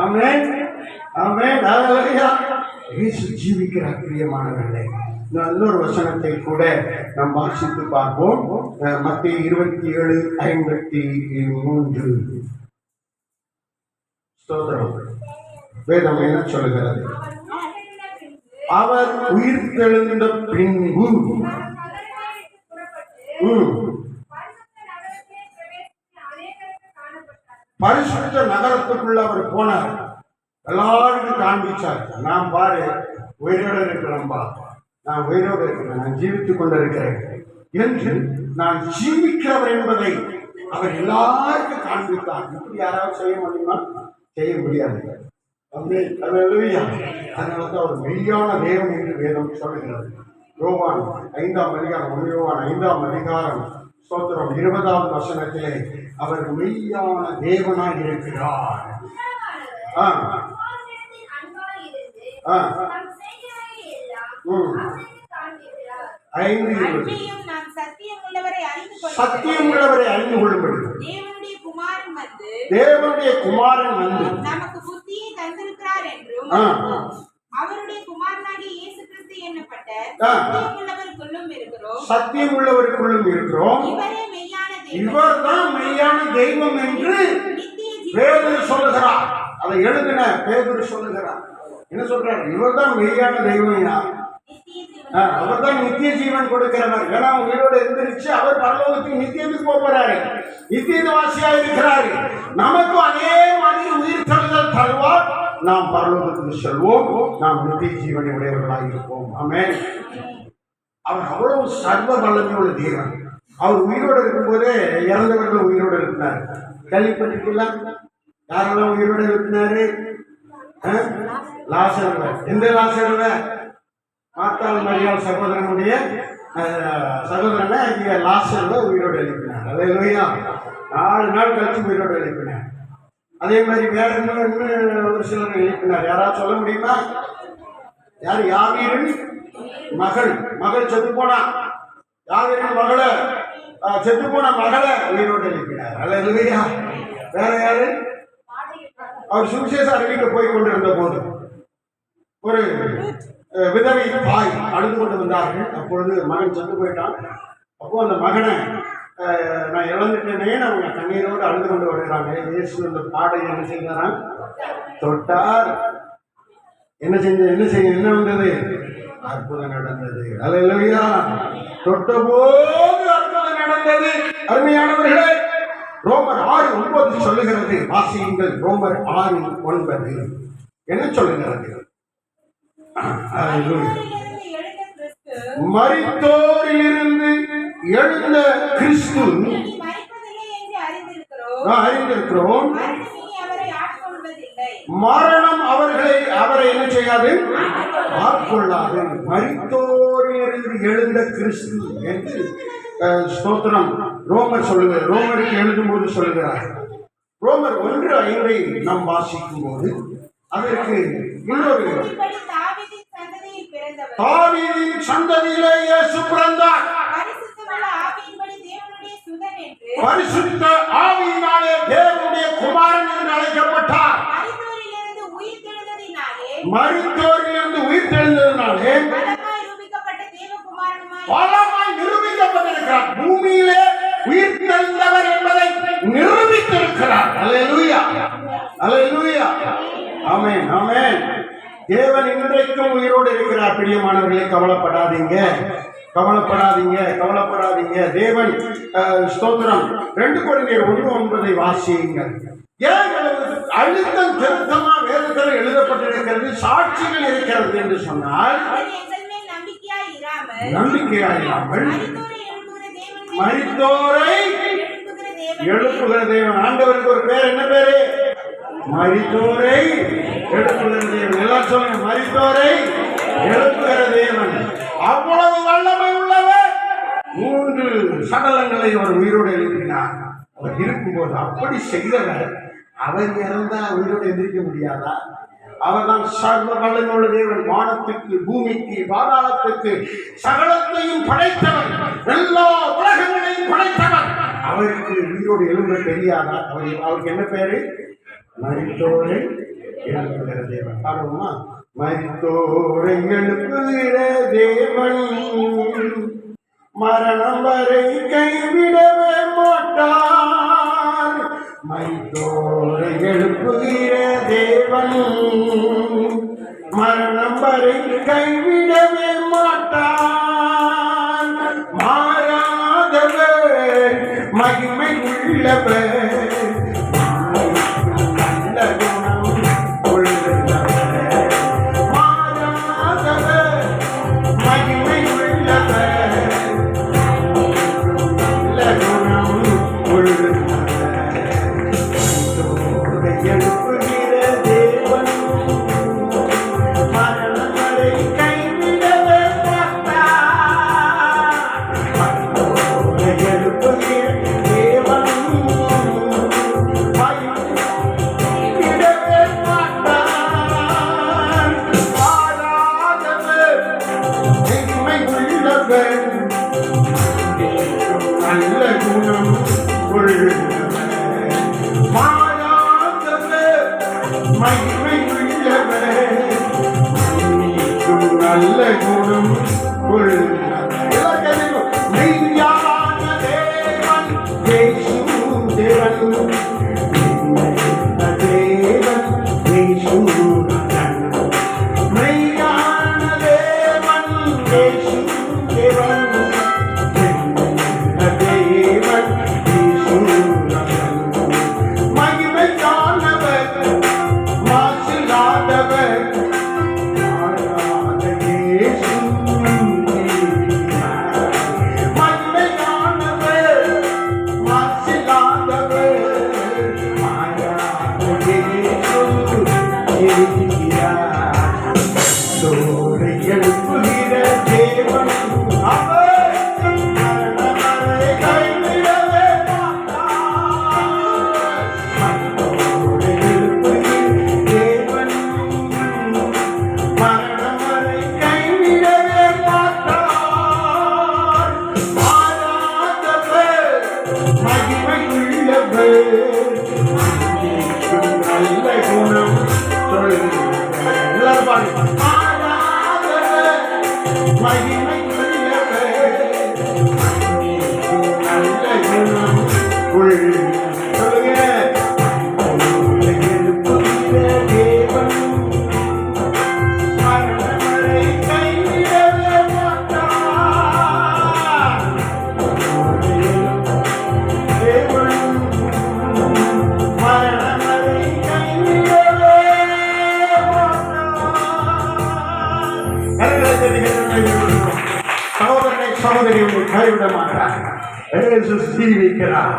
ஆமென், ஆமென், அல்லேலூயா. இயேசு ஜீவிக்கிறார். பிரியமானவர்களே, இன்னொரு வசனத்தை கூட நாம் வாசித்து பார்ப்போம். மத்தேயு 27:53. ஸ்தோத்திரம். வேதம் என்ன சொல்லுகிறது? அவர் உயிர் தெழுந்த பின்பு பரிசுத்த நகரத்துக்குள்ள அவர் போனார். எல்லாருக்கும் காண்பிச்சார். நான் பாரு உயிரோடு இருக்கிறேன்பா, நான் உயிரோடு இருக்கிறேன், நான் ஜீவித்துக் கொண்டிருக்கிறேன் என்று நான் ஜீவிக்கிறவர் என்பதை அவர் எல்லாருக்கும் காண்பித்தார். இப்படி யாராவது செய்ய முடியுமா? செய்ய முடியாது. அதனால்தான் அவர் மெய்யான தேவன் என்று வேதம் சொல்லுகிறது. யோவான் 5ஆம் அதிகாரம் ஸ்தோத்திரம் 20ஆம் வசனத்திலே அவர் மெய்யான தேவனாய் இருக்கிறார். சத்தியம் உள்ளவரை அறிந்து கொள்ளும்படி தேவனுடைய குமாரன் வந்து நமக்கு புத்தியை தந்திருக்கிறார் என்றும் அவருடைய குமாரனாகிய இயேசு கிறிஸ்து என்னப்பட்ட சத்தியம் உள்ளவருக்குள்ளும் இருக்கிறோம். இவர்தான் மெய்யான தெய்வம் என்று பேதுரு சொல்லுகிறார். அதை எழுதின பேதுரு சொல்லுகிறார். என்ன சொல்றார்? இவர்தான் மெய்யான தெய்வம், அவர்தான் நித்திய ஜீவன் கொடுக்கிறவர். ஏன்னா உயிரோடு எந்திரிச்சு அவர் பரலோகத்துக்கு நித்தியத்துக்கு போறாரு, நித்தியவாசியா இருக்கிறாரு. நமக்கும் அதே மாதிரி உயிர் தழுதல் தருவார். நாம் பரலோகத்துக்கு செல்வோம், நாம் நித்திய ஜீவனை உடையவர்களாக இருப்போம். ஆமென். அவர் அவ்வளவு சர்வ வல்லமையுள்ள தேவன். அவர் உயிரோடு இருக்கும்போதே இறந்தவர்கள் உயிரோடு இருக்கிறார். கேள்விப்பட்டிருக்கலாம்? யாரெல்லாம் உயிரோடு இருக்கிறாரு? லாசர்ல. எந்த லாசர்ல? மார்த்தாள் மரியாள் சகோதரனுடைய சகோதரனை இங்க லாசர்ல உயிரோடு எழுப்பினார். அல்லேலூயா. 4 நாள் கழிச்சு உயிரோடு எழுப்பினார். அதே மாதிரி வேற இன்னும் ஒரு சிலர் எழுப்பினார். யாராவது சொல்ல முடியுமா? யார்? யாவீரின் மகள் செத்து போனா, யாவீரின் மகளை செத்து போன மகளை உயிரோடு எழுப்பினார். அல்லேலூயா. வேற யாரு? அவர் சுவிசேஷம் அறிவிக்க போய் கொண்டிருந்த போது ஒரு விதவை தாய் அழுது கொண்டு வந்தார்கள். அப்பொழுது மகன் செத்து போயிட்டான். அப்போ அந்த மகனை நான் இழந்துட்டேனே அவங்க கண்ணீரோடு அழுது கொண்டு வருகிறாங்க. இயேசு அந்த பாடை என்ன செய்கிறான்? தொட்டார். என்ன வந்தது? அற்புதம் நடந்தது. அல்லேலூயா. தொட்டபோது அற்புதம் நடந்தது. அருமையானவர்களே, ரோமர் 6:9 சொல்லுகிறது. வாசியுங்கள். ரோமர் 6:9 என்ன சொல்லுகிறது? மரித்தோரிலிருந்து எழுந்த கிறிஸ்து அறிந்திருக்கிறோம். மரணம் அவரை என்ன செய்யாது? ஆட்கொள்ளாது. மரித்தோரிலிருந்து எழுந்த கிறிஸ்து என்று ஸ்தோத்திரம் ரோமர் சொல்லுகிறார். ரோமருக்கு எழுதும் போது சொல்லுகிறார். ரோமர் 1:5 நாம் வாசிக்கும் போது அதற்கு இன்னொரு தாவீதின் சந்ததியிலே இயேசு பிறந்தார். பரிசுத்த ஆவியினாலே தேவனுடைய குமாரன் என்று அழைக்கப்பட்டார். மரித்தோரிலிருந்து உயிர்த்தெழுந்ததினாலே பலமாய் நிரூபிக்கப்பட்டிருக்கிறார். பூமியிலே உயிர்த்தெழுந்தவர் என்பதை நிரூபித்திருக்கிறார். அல்லேலூயா. அல்லேலூயா. ஆமென். ஆமென். தேவன் இன்றைக்கும் உயிரோடு இருக்கிறார். பிரியமானவர்களே, கவலைப்படாதீங்க. தேவன் ஸ்தோத்திரம். 2 கொரிந்தியர் 1:9 வாசியுங்கள். ஏன் அழுத்தம் திருத்தமா வேதத்தில் எழுதப்பட்டிருக்கிறது, சாட்சிகள் இருக்கிறது என்று சொன்னால், நம்பிக்கையாயிராமல் மரித்தோரை எழுப்புகிற தேவன். ஆண்டவருக்கு ஒரு பேர். என்ன பேரு? மரித்தோரை எழுப்புகிற தேவன். எல்லாம் சொல்லுங்க. மரித்தோரை எழுப்புகிற தேவன். அவ்வளவு வல்லமை உள்ளவர். 3 சடலங்களை அவர் உயிரோடு எழுப்பினார். அவர் இருக்கும்போது அப்படி செய்தவர். அவர் இறந்தா உயிரோடு எந்திரிக்க முடியாதா? அவர் தான் சர்வ வல்லமையுள்ள தேவன். வானத்துக்கு, பூமிக்கு, பாதாளத்துக்கு சகலத்தையும் படைத்தவர். எல்லா உலகங்களையும் படைத்தவர். அவருக்கு உயிரோடு எழும்ப தெரியாதா? அவருக்கு என்ன பேரு? மரித்தோரை எழுப்புகிற தேவன். பாருமா. மரித்தோரை எழுப்புகிற தேவன் மரணம் வரை கைவிடவே மாட்டார். மரித்தோரை எழுப்புகிற தேவன் மரணம் வரை கைவிடவே மாட்டார். மாறாதவர், மகிமை உள்ளவர், நல்ல குணம் மெய்யான தேவன் இயேசு தேவன். தேவன் இயேசு மெய்யான தேவன் இயேசு தேவன். தேவன் இயேசு மகிமையானவர், மாசில்லாதவர். பாடு. மாறாதவர், மகிமை உள்ளவர், நல்ல குணம் உள்ளவர். சொல்லுங்க. எழுப்புகிற தேவன் மரணவரை கைவிடவே மாட்டார். தேவன் மரணவரை கைவிடவே மாட்டார். சகோதரனை சகோதரி உங்களை கைவிட மாட்டார். ஜீவிக்கிறார்.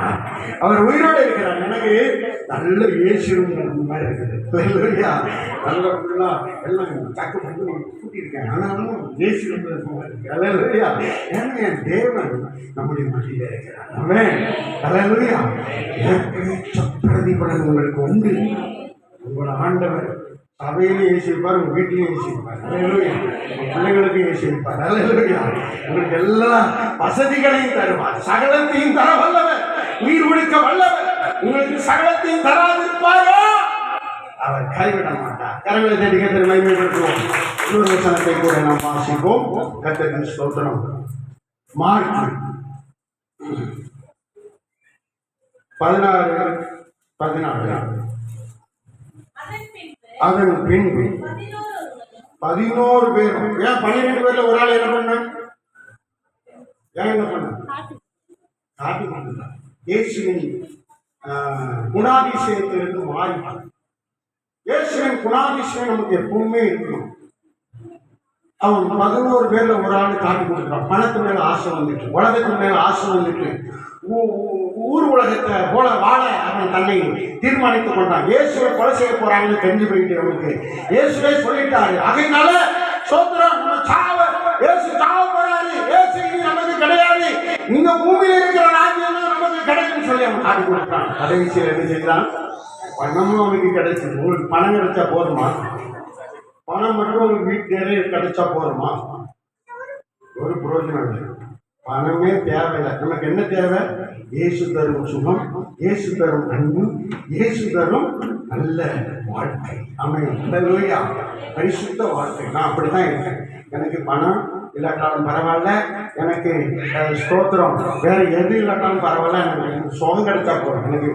அவர் உயிரோடு இருக்கிறார். எனக்கு நல்ல இயேசு மாதிரி இருக்குது. நல்ல ஃபுல்லா எல்லாம் தக்கு பண்ணி கூட்டியிருக்கேன். ஆனாலும் இயேசு அல்லேலூயா. ஏன்னா என் தேவன் நம்முடைய மத்தியில இருக்கிறார். ஆமென். அல்லேலூயா. பிரதிபலன் உங்களுக்கு உண்டு. உங்களோட ஆண்டவர் சபையிலும் ஏசிப்பார், உங்க வீட்டிலையும் ஏசிப்பார். அல்லேலூயா. உங்க பிள்ளைகளுக்கும் ஏசிப்பார். அல்லேலூயா. உங்களுக்கு எல்லா வசதிகளையும் தருவார். சகலத்தையும் தர வல்லவர், உயிர் கொடுக்க வல்லவர். உங்களுக்கு சகலத்தையும் தராதிருப்பாரோ அவர் கைவிட மாட்டார். கரங்களை தேடி கர்த்தரை மகிமைப்படுத்துவோம். இன்னொரு வசனத்தை கூட நாம் வாசிப்போம். கர்த்தரின் ஸ்தோத்திரம். மார்க் 16:14. அதன் பின்பு 11 பேரும். ஏன் 12 பேர்ல ஒரு ஆள் என்ன பண்ண? ஏன் என்ன பண்ண? காட்டி பண்ண. இயேசுவின் குணாதிசயத்திலிருந்து மாறினார். இயேசுவின் குணாதிசயம் நமக்கு எப்பவுமே இருக்கணும். அவன் 11 பேர்ல ஒரு ஆள் காட்டி கொடுக்குறான். பணத்து மேல ஆசை வந்துட்டு, உலகத்து மேல ஆசை வந்துட்டு, ஊர் உலகத்தை போல வாழ அவன் தன்னை தீர்மானித்துக் கொண்டான். இயேசுவை கொலை செய்ய போறாங்கன்னு தெரிஞ்சு போயிட்டு அவனுக்கு இயேசுவே சொல்லிட்டாரு. அதனால சோத்திரம், நம்ம சாவ இயேசு சாவ போறாரு. இயேசு நமக்கு கிடையாது, இந்த பூமியில இருக்கிற ராஜ்யம் நமக்கு கிடைக்கும்னு சொல்லி அவன் காட்டி கொடுத்தான். கடைசியில் என்ன செய்யறான்? பணமும் அவனுக்கு கிடைச்சது. உங்களுக்கு பணம் கிடைச்சா போதுமா? பணம் மட்டும் உங்களுக்கு வீட்டு நிறைய கிடைச்சா போதுமா? ஒரு பிரயோஜனம் இல்லை. பணமே தேவையில்லை. நமக்கு என்ன தேவை? இயேசு தரும் சுகம், இயேசு தரும் அன்பு, இயேசு தரும் நல்ல வாழ்க்கை. அல்லேலூயா. பரிசுத்த வாழ்க்கை. நான் அப்படித்தான் இருக்கேன். எனக்கு பணம் இல்லாட்டாலும் பரவாயில்ல, எனக்கு ஸ்தோத்திரம் வேற எது இல்லாட்டாலும் பரவாயில்ல, எனக்கு சுகம் கிடைச்சா போதும். எனக்கு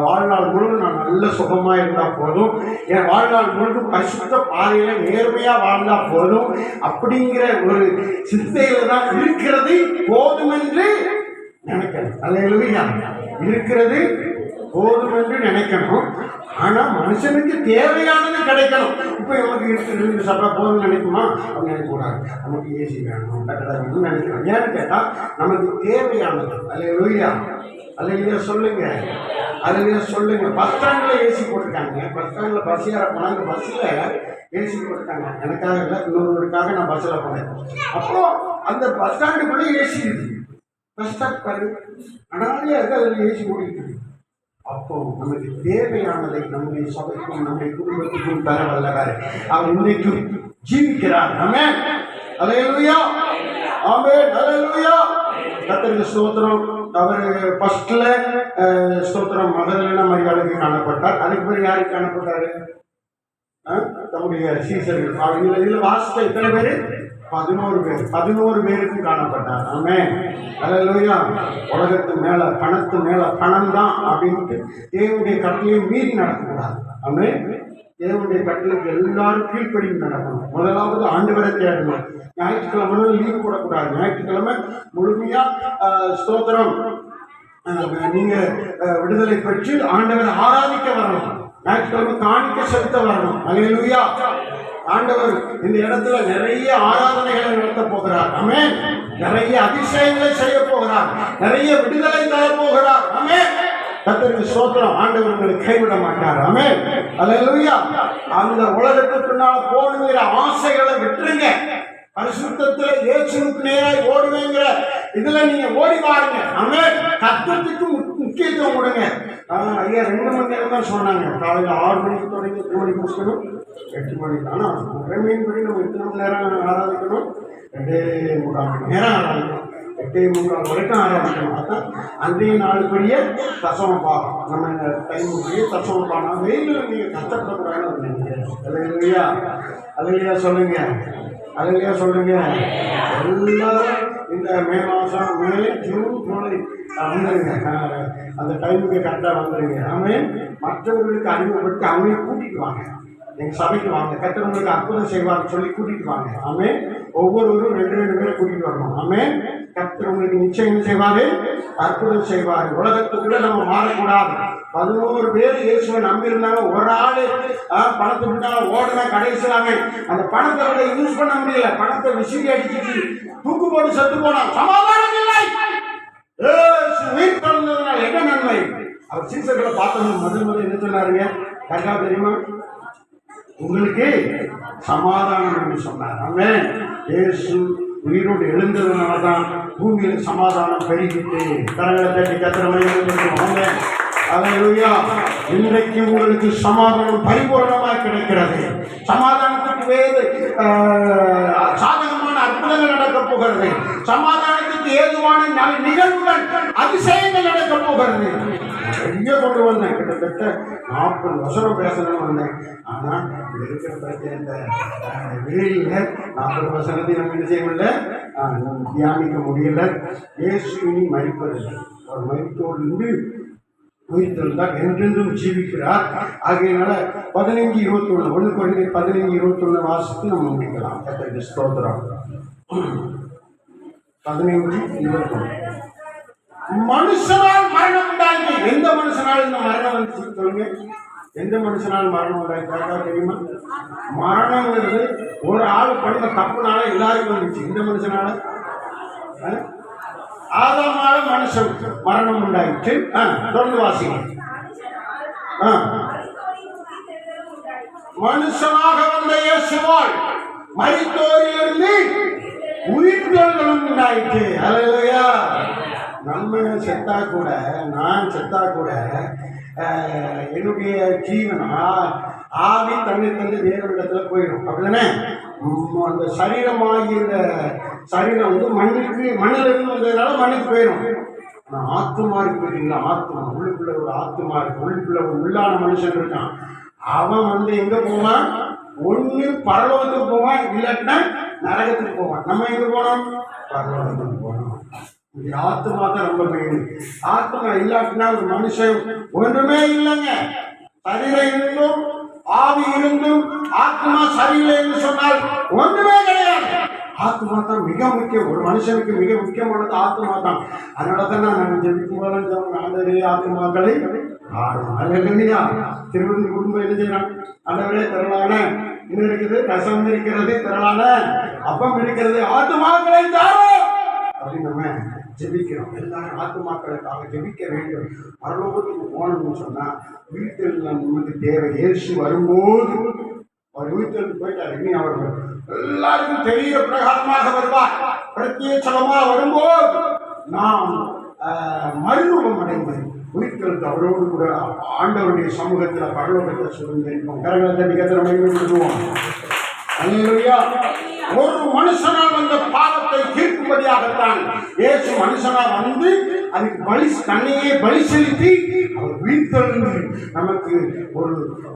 வாழ்நாள் முழுவதும் நான் நல்ல சுகமா இருந்தா போதும். என் வாழ்நாள் முழுவதும் பரிசுத்த பாதையில நேர்மையா வாழ்ந்தா போதும். அப்படிங்கிற ஒரு சிந்தையில தான் இருக்கிறது போதும் என்று நினைக்கணும். அல்லேலூயா. இருக்கிறது போதும் என்று நினைக்கணும். ஆனா மனுஷனுக்கு தேவையானது கிடைக்கணும். இப்ப நமக்கு இருக்கிறது சபை போதும் நினைக்குமா? அப்படி நினைக்கூடாது. நமக்கு ஏசி வேணும், கட்டடம் வேணும்னு நினைக்கணும். ஏன்னு கேட்டா நமக்கு தேவையானது. அல்லேலூயா. அல்லேலூயா சொல்லுங்க. அல்லேலூயா சொல்லுங்க. பஸ் ஸ்டாண்ட்ல ஏசி போட்டிருக்காங்க. பஸ் ஸ்டாண்ட்ல பஸ் ஏற போனாங்க. பஸ்ல ஏசி போட்டிருக்காங்க. எனக்காக இல்லை, இன்னொருவருக்காக நான் பஸ்ல போனேன். அப்போ அந்த பஸ் ஸ்டாண்டுக்குள்ள ஏசி இருக்கு. பஸ் ஸ்டாண்ட் பாரு, அனாதையா இருக்கு, அதில் ஏசி ஓடிட்டு. அப்போ நமக்கு தேவையானதை நம்முடைய சபைக்கும் நம்முடைய குடும்பத்துக்கும் தர வல்லவர். அவர் இன்னைக்கும் ஜீவிக்கிறார். ஆமென். அல்லேலூயா. ஆமென். அல்லேலூயா. கர்த்தருக்கு ஸ்தோத்திரம். அவர் ஃபர்ஸ்ட்ல ஸ்தோத்திரம் மகதலேனா மரியாளுக்கு காணப்பட்டார். அதுக்கு பிறகு யாருக்கு காணப்பட்டாரு? தம்முடைய சீசர்கள். இதுல வாசித்த எத்தனை பேரு? 11 பேர். 11 பேருக்கும் காணப்பட்டார். ஆமென். அல்லேலூயா. உலகத்து மேல பணத்து மேல பணம் தான் அப்படின்ட்டு தேவனுடைய கட்டளையை மீறி நடக்கக்கூடாது. ஆமென். தேவனுடைய கட்டளைக்கு எல்லாரும் கீழ்ப்படிந்து நடக்கணும். முதலாவது ஆண்டவரை தேடணும். ஞாயிற்றுக்கிழமை லீவு போடக்கூடாது. ஞாயிற்றுக்கிழமை முழுமையா ஸ்தோத்திரம் நீங்க விடுதலை பெற்று ஆண்டவரை ஆராதிக்க வரணும். ஞாயிற்றுக்கிழமை காணிக்க செலுத்த வரணும். அல்லேலூயா. ஆண்டவர் இந்த இடத்துல நிறைய ஆராதனைகளை நடத்த போகிறார். ஆமென். நிறைய அதிசயங்களை செய்ய போகிறார். நிறைய விடுதலை தர போகிறார். ஆமென். கர்த்தருக்கு ஸ்தோத்திரம். ஆண்டவர் உங்களை கைவிட மாட்டார். ஆமென். அல்லேலூயா. அந்த உலகத்துக்கு பின்னால போகணுங்கிற ஆசைகளை விட்டுருங்க. பரிசுத்தத்துல இயேசுவுக்கு நேராக ஓடுவேங்கிற இதுல நீங்க ஓடி பாருங்க. ஆமென். கர்த்தருக்கு முக்கியத்துவம் கொடுங்க. ஐயா 2 மணி நேரம் தான் சொன்னாங்க. காலையில் 6 மணிக்கு தொடங்கி 8 மணிக்கு முடிக்கணும், 8 மணிக்கு. ஆனால் மீன்படி நம்ம 8 மணி நேரம் ஆராதிக்கணும், 2.25 மணி நேரம் ஆராதிக்கணும். 8:45 வரைக்கும் ஆரம்பிக்கணும். அதான் அன்றைய நாளுக்குரிய தசம பாகம். நம்ம இந்த டைமுக்குரிய தசம பாகம். வெயிலில் நீங்கள் கஷ்டப்படக்கூடாதுன்னு நினைக்கிறேன். அல்லேலூயா, அல்லேலூயா சொல்லுங்க, அல்லேலூயா சொல்லுங்க. எல்லாரும் இந்த மே மாதம், மே, ஜூன், ஜூலை வந்துடுங்க. அந்த டைமுக்கு கரெக்டாக வந்துடுங்க. ஆமென். மற்றவர்களுக்கு அறிமுகப்படுத்தி அவங்களையும் கூட்டிட்டு வாங்க. எங்கள் சபைக்கு வாங்க, கர்த்தர் உங்களுக்கு அற்புதம் செய்வார்னு சொல்லி கூட்டிட்டு வாங்க. ஆமென். ஒவ்வொருவரும் 2 பேரை கூட்டிட்டு வரணும். ஆமென். கர்த்தர் உங்களுக்கு நிச்சயம் செய்வாரு, அற்புதம் செய்வார். உலகத்துக்குள்ள நம்ம மாறக்கூடாது. 11 பேர் இயேசுவை நம்பியிருந்தாங்க. ஒரு ஆளு பணத்தை விட்டாலும் ஓடுனா கடைசியிலாங்க அந்த பணத்தை விட யூஸ் பண்ண முடியல. பணத்தை விசிறி அடிச்சுட்டு தூக்கு போட்டு செத்து போனான். சமாதானம் இல்லை. உயிர் பிறந்ததுனால என்ன நன்மை? அவர் சீசர்களை பார்த்தவங்க முதல் என்ன சொன்னாருங்க? கரெக்டா தெரியுமா? உங்களுக்கு சமாதானம் என்று சொன்னார். ஆமென். இயேசு உயிரோடு எழுந்ததுனால தான் பூமியில் சமாதானம் பெருகிட்டு. கரங்களை தட்டி கத்திரமை. ஆமென். அல்லேலூயா. இன்றைக்கு உங்களுக்கு சமாதானம் பரிபூர்ணமாக கிடைக்கிறது. சமாதானத்துக்கு வேறு சாதகமான அற்புதங்கள் நடக்கப் போகிறது. சமாதானத்துக்கு ஏதுவான நிகழ்வுகள், அதிசயங்கள் நடக்கப் போகிறது. நிறைய கொண்டு வந்தேன். கிட்டத்தட்ட 40 வசனம் பேசணும்னு வந்தேன். ஆனால் இருக்கிற பிரச்சனை இந்த வெயிலில் 40 வசனத்தை நம்ம என்ன செய்ய முடியல, தியானிக்க முடியல. இயேசு இனி மரிப்பதில்லை. அவர் மரித்தோடு இருந்து உயிர்த்தெழுந்தார், என்றென்றும் ஜீவிக்கிறார். ஆகையினால 15:21 1 Corinthians 15:21 வாசித்து நம்ம முடிக்கலாம். கர்த்தருக்கு ஸ்தோத்திரம். 15:21 மனுஷனால் மரணம் உண்டாயிற்று. எந்த மனுஷனால் இந்த மரணம் வந்துச்சு சொல்லுங்க? எந்த மனுஷனால் மரணம் உண்டாயிற்று தெரியுமா? மரணம்ங்கிறது ஒரு ஆள் பண்ண தப்புனால எல்லாருக்கும் வந்துச்சு. இந்த மனுஷனால, ஆதாமால மனுஷன் மரணம் உண்டாயிற்று. தொடர்ந்து வாசிங்க. மனுஷனாக வந்த இயேசுவால் மரித்தோரிலிருந்து உயிர்த்தெழுதலும் உண்டாயிற்று. அல்லேலூயா. நம்ம செத்தா கூட, நான் செத்தா கூட என்னுடைய ஜீவனா ஆவி தண்ணீர் தந்து தேவனிடத்துல போயிடும். அப்படிதானே? அந்த சரீரமாகிற சரீரம் வந்து மண்ணிலிருந்து வந்ததுனால மண்ணுக்கு போயிடும். ஆனால் ஆத்மா இருக்கு பார்த்தீங்களா? ஆத்மா உள்ளுக்குள்ள ஒரு ஆத்மா இருக்கு. உள்ளுக்குள்ள ஒரு உள்ளான மனுஷன் இருக்கான். அவன் வந்து எங்க போவான்? ஒன்று பரலோகத்துக்கு போவான், இல்லாட்டினா நரகத்துக்கு போவான். நம்ம எங்க போனோம்? பரலோகத்துக்கு போனோம். இது ஆத்மா தான் ரொம்ப மெயின். ஆத்மா இல்லாட்டினா ஒரு மனுஷன் ஒன்றுமே இல்லைங்க. சரீரம் இருந்தும் ஆவி இருந்தும் ஆத்மா சரியில்லை என்று சொன்னால் ஒன்றுமே கிடையாது. ஆத்மா தான் மிக முக்கியம். ஒரு மனுஷனுக்கு மிக முக்கியமானது ஆத்மா தான். அதனால தான் நான் ஜெபிக்கும் போது ஆண்டவரே ஆத்மாக்களை அல்லேலூயா. திருவிழி குடும்பம் என்ன செய்யறான்? ஆண்டவரே திரளான இன்னும் இருக்குது, ரசம் இருக்கிறது, திரளான அப்பம் இருக்கிறது, ஆத்மாக்களை தாரோ அப்படின்னு நம்ம ஜெபிக்கிறோம். எல்லாரும் ஆத்மாக்களுக்காக ஜெபிக்க வேண்டும். பரலோகத்துக்கு போகணும்னு சொன்னா வீட்டில் நமக்கு தேவை. இயேசு வரும்போது அவர் வீட்டில் போயிட்டார். இனி அவர் எல்லாருக்கும் தெரிய பிரகாரமாக வருவார். பிரத்யேகமாக வரும்போது நாம் மறுரூபம் அடைந்து வீட்டில் அவரோடு கூட ஆண்டவருடைய சமூகத்தில் பரலோகத்தில் சுதந்திரிப்போம். கரங்களை தட்டி கத்திர மகிமைப்படுத்துவோம். அல்லேலூயா. ஒரு மனுஷனால் வந்த பாவத்தை தீர்க்கும்படியாகத்தான் இயேசு மனுஷனா வந்து அதுக்கு தன்னையே பலி செலுத்தி அவர் வீழ்த்தெழுந்து நமக்கு ஒரு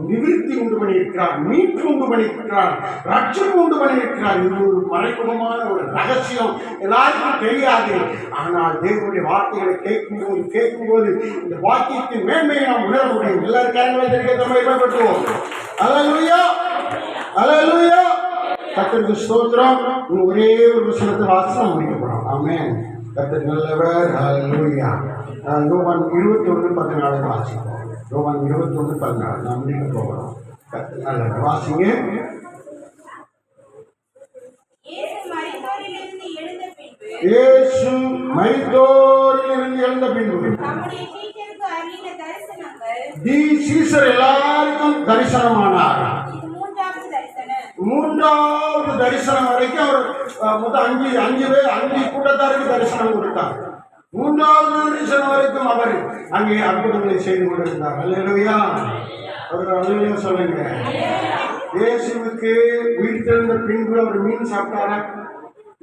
நிவிருத்தி உண்டு பண்ணியிருக்கிறார், மீட்பு உண்டு பண்ணியிருக்கிறார், ரட்சிப்பு உண்டு பண்ணியிருக்கிறார். இது ஒரு மறைமுகமான ஒரு ரகசியம், எல்லாருக்கும் தெரியாது. ஆனால் தேவனுடைய வார்த்தைகளை கேட்கும்போது இந்த வாக்கியத்தின் மேன்மையை நாம் உணர முடியும். எல்லாரும் கரங்களை தெரிவிக்க பயன்படுத்துவோம். அல்லேலூயா, அல்லேலூயா. கர்த்தருக்கு ஸ்தோத்திரம். ஒரே ஒரு வசனத்தை வாசித்து முடிக்க போறோம். ஆமென். கர்த்தர் நல்லவர். அல்லேலூயா. யோவான் 21:14 வாசிப்போம். யோவான் 21:14 நாம் முடிக்க போகிறோம். கர்த்தர் நல்லவர். வாசிங்க. இயேசு மரித்தோரிலிருந்து எழுந்த பின்பு சீசர் எல்லாருக்கும் தரிசனமானார். 3வது தரிசனம் வரைக்கும் அவர் அஞ்சு கூட்டத்தாருக்கு தரிசனம் கொடுத்தார். 3வது தரிசனம் வரைக்கும் அவர் அங்கே அற்புதங்களை செய்து கொண்டிருந்தார். அல்லேலூயா. அவர் அல்லேலூயா சொல்லுங்க. இயேசுவுக்கு உயிர்த்தெழுந்த பின்பு அவர் மீன் சாப்பிட்டாரா?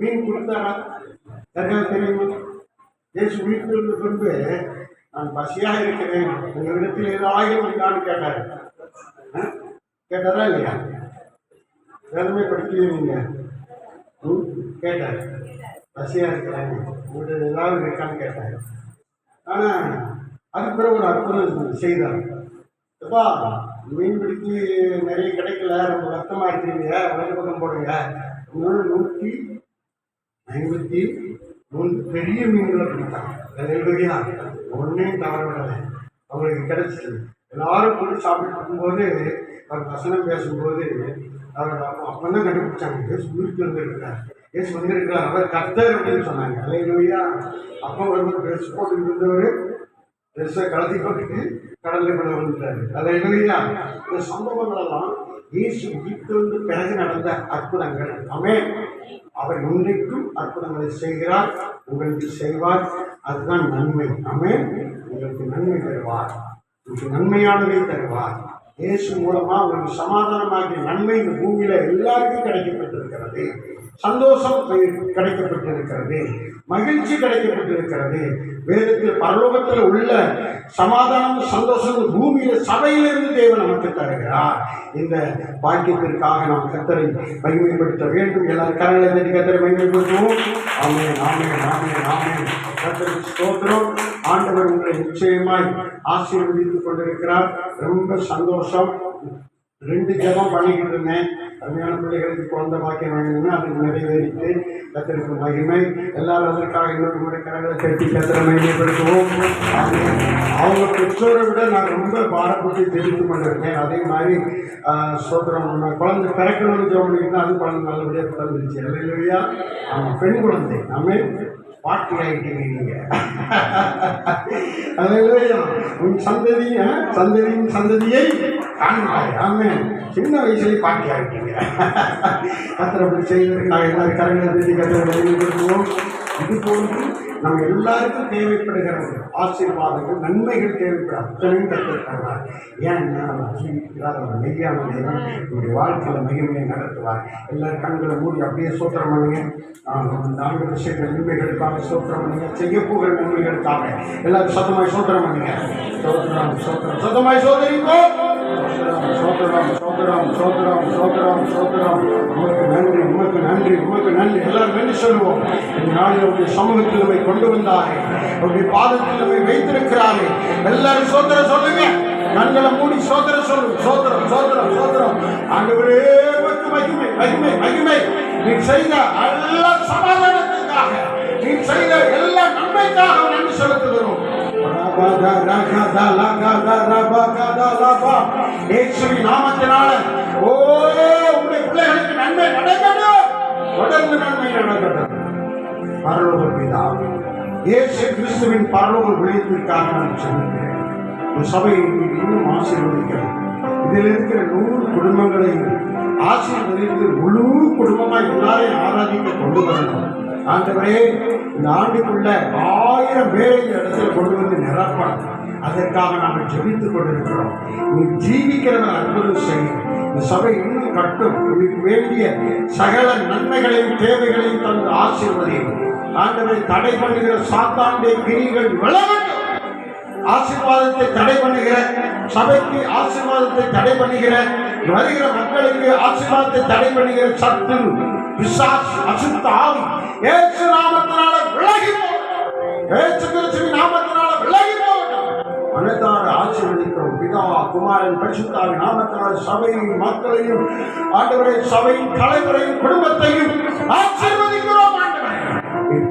மீன் கொடுத்தாரா? யாருக்காவது தெரியுமா? இயேசு உயிர்த்தெழுந்த பின்பு நான் பசியாக இருக்கிறேன், உங்களிடத்தில் ஏதாவது இருக்கான்னு கேட்டார். கேட்டாரா இல்லையா? வேதமே படிக்கலையே நீங்க. கேட்டார், பசியா இருக்கிறேன், உங்கள்கிட்ட ஏதாவது இருக்கான்னு கேட்டார். ஆனா அதுக்கு பிறகு ஒரு அற்புதம் செய்தார். எப்பா, மீன் பிடிச்சி நிறைய கிடைக்கல, ரொம்ப கஷ்டமா இருக்கிறீங்க, வலது பக்கம் போடுங்க. 153 பெரிய மீன்களை பிடித்தாங்க. ஒன்றையும் தவற விடலை, அவங்களுக்கு கிடைச்சிது. எல்லாரும் கூட சாப்பிட்டு இருக்கும்போது அவர் வசனம் பேசும்போது அவர் அப்பதான் கண்டுபிடிச்சாங்க, ஏசு உயிருக்கு வந்திருக்கிறார், ஏசு வந்திருக்கிறார், அவர் கர்த்தர் அப்படின்னு சொன்னாங்க. அல்லேலூயா. அப்போ ஒரு ட்ரெஸ் போட்டு இருந்தவர் ட்ரெஸ்ஸை கலத்தி போட்டுட்டு கடலில் கூட வந்துட்டாரு. அல்லேலூயா. இந்த சம்பவங்கள் எல்லாம் இயேசு உயிர்த்தெழுந்த பிறகு நடந்த அற்புதங்கள். ஆமென். அவர் இன்றைக்கும் அற்புதங்களை செய்கிறார், உங்களுக்கு செய்வார். அதுதான் நன்மை. ஆமென். உங்களுக்கு நன்மை தருவார், உங்களுக்கு நன்மையானதை தருவார். இயேசு மூலமா உங்களுக்கு சமாதானமாகிய நன்மை இந்த பூமியில எல்லாருக்கும் கிடைக்கப்பட்டிருக்கிறது. சந்தோஷம் கிடைக்கப்பட்டிருக்கிறது, மகிழ்ச்சி கிடைக்கப்பட்டிருக்கிறது. வேதத்தில் பரலோகத்தில் உள்ள சமாதானம் சந்தோஷம் பூமியில சபையிலிருந்து தேவன் நமக்கு தருகிறார். இந்த பாக்கியத்திற்காக நாம் கர்த்தரை மகிமைப்படுத்த வேண்டும். எல்லாரும் கரங்களை தட்டி கர்த்தரை மகிமைப்படுத்துவோம். ஆமென், ஆமென், ஆமென், ஆமென். கர்த்தருக்கு ஸ்தோத்திரம். ஆண்டவர் உங்களை நிச்சயமாய் ஆசீர்வதித்துக் கொண்டிருக்கிறார். ரொம்ப சந்தோஷம். 2 ஜெபம் பண்ணிக்கிட்டு இருந்தேன். அருமையான பிள்ளைகளுக்கு குழந்தை பாக்கியம் வாங்கினேன்னா அதுக்கு நிறைவேறிட்டு கர்த்தருக்கு மகிமை. எல்லாரும் அதற்காக இன்னொரு முறை கரங்களை தட்டி கர்த்தரை மகிமைப்படுத்துவோம். அவங்க பெற்றோரை விட நான் ரொம்ப பாரப்பட்டு தெரிவித்து கொண்டிருக்கேன். அதே மாதிரி சோதரம் குழந்தை பிறக்கணும்னு ஜெபம் பண்ணிக்கிட்டு அது குழந்தை நல்லபடியாக பிறந்துருச்சு. அல்லேலூயா. பெண் குழந்தை நம்ம பாட்டி ஆகிட்டீங்க நீங்க. அல்லேலூயா. உன் சந்ததியின் சந்ததியை காண்பாய். ஆமென். சின்ன வயசுலேயே பாட்டி ஆகிட்டீங்க. கர்த்தர் அப்படி செய்வதற்காக எல்லாரும் கரங்களை தட்டி கர்த்தரை மகிமைப்படுத்துவோம். இது போன்று நம்ம எல்லாருக்கும் தேவைப்படுகிற ஆசீர்வாதங்கள் நன்மைகள் தேவைப்படும் அத்தனையும் கர்த்தர் தருவார். ஏன்னா நம்ம ஜீவிக்கிறார், அவர் மெய்யான தேவன் நம்முடைய வாழ்க்கையில் மகிமையை நடத்துவார். எல்லாரும் கண்களை மூடி அப்படியே சோத்திரம் பண்ணுங்க. இந்த ஆண்டு விஷயங்கள் நன்மைகளுக்காக சோத்திரம் பண்ணுங்க, செய்ய போகிற நன்மைகளுக்காக எல்லாரும் சத்தமாய் சோத்திரம் பண்ணுங்க. சோத்திரம் சோத்திரம் சத்தமாய் சோதரிப்போ. சோத்திரம் சோத்திரம் சோத்திரம் சோத்திரம் சோத்திரம். உமக்கு நன்றி, உமக்கு நன்றி, உமக்கு நன்றி. எல்லாரும் நன்றி சொல்லுவோம். இந்த நாளில் உடைய சமூகத்தில் நம்மை கொண்டு வந்தாரே, உடைய பாதத்தில் நம்மை வைத்திருக்கிறாரே. எல்லாரும் சோத்திரம் சொல்லுங்க. கண்களை மூடி சோத்திரம் சொல்லுங்க. சோத்திரம் சோத்திரம் சோத்திரம். ஆண்டவரே உமக்கு மகிமை, மகிமை, மகிமை. நீ செய்த எல்லா சமாதானத்துக்காக, நீ செய்த எல்லா நன்மைக்காக நன்றி செலுத்துகிறோம். இயேசுவின் நாமத்தினால உங்களுடைய பிள்ளைகளுக்கு நன்மை நடக்கட்டும், தொடர்ந்து நன்மை நடக்கட்டும். பரலோக பிதாவே, இயேசு கிறிஸ்துவின் பரலோக விளையத்திற்காக நான் சொல்லுகிறேன். இந்த சபையை இன்னும் ஆசீர்வதிக்கிறேன். இதில் இருக்கிற 100 குடும்பங்களை ஆசீர்வதித்து முழு குடும்பமாய் எல்லாரையும் ஆராதிக்க கொண்டு வரணும். ஆண்டவரே, இந்த ஆண்டுக்குள்ள 1000 பேரை இந்த இடத்துல கொண்டு வந்து நிரப்பணும். அதற்காக நாங்கள் ஜெபித்துக் கொண்டிருக்கிறோம். நீ ஜீவிக்கிறவன் அற்புதம் செய்யும். இந்த சபை இன்னும் கட்டும். இதுக்கு வேண்டிய சகல நன்மைகளையும் தேவைகளையும் தந்து ஆசீர்வதியும். ஆண்டவரை தடை பண்ணுகிற சாத்தானுடைய கிரிகள் விலகட்டும். ஆசீர்வாதத்தை தடை பண்ணுகிற சபைக்கு, ஆசீர்வாதத்தை தடை பண்ணுகிற வருகிற மக்களுக்கு ஆசீர்வாதத்தை தடை பண்ணுகிற சத்து பிசாசு அசுத்த ஆவி இயேசு நாமத்தினால விலகி போகட்டும். இயேசு கிறிஸ்துவின் நாமத்தினால விலகி போகட்டும். அனைத்தார ஆசீர்வதிக்கிறோம். பிதா குமாரன் பரிசுத்தாவின் நாமத்தினால சபையின் மக்களையும் ஆண்டவரை சபையின் தலைவரையும் குடும்பத்தையும் ஆசீர்வதிக்கிறோம். ஆண்டவரை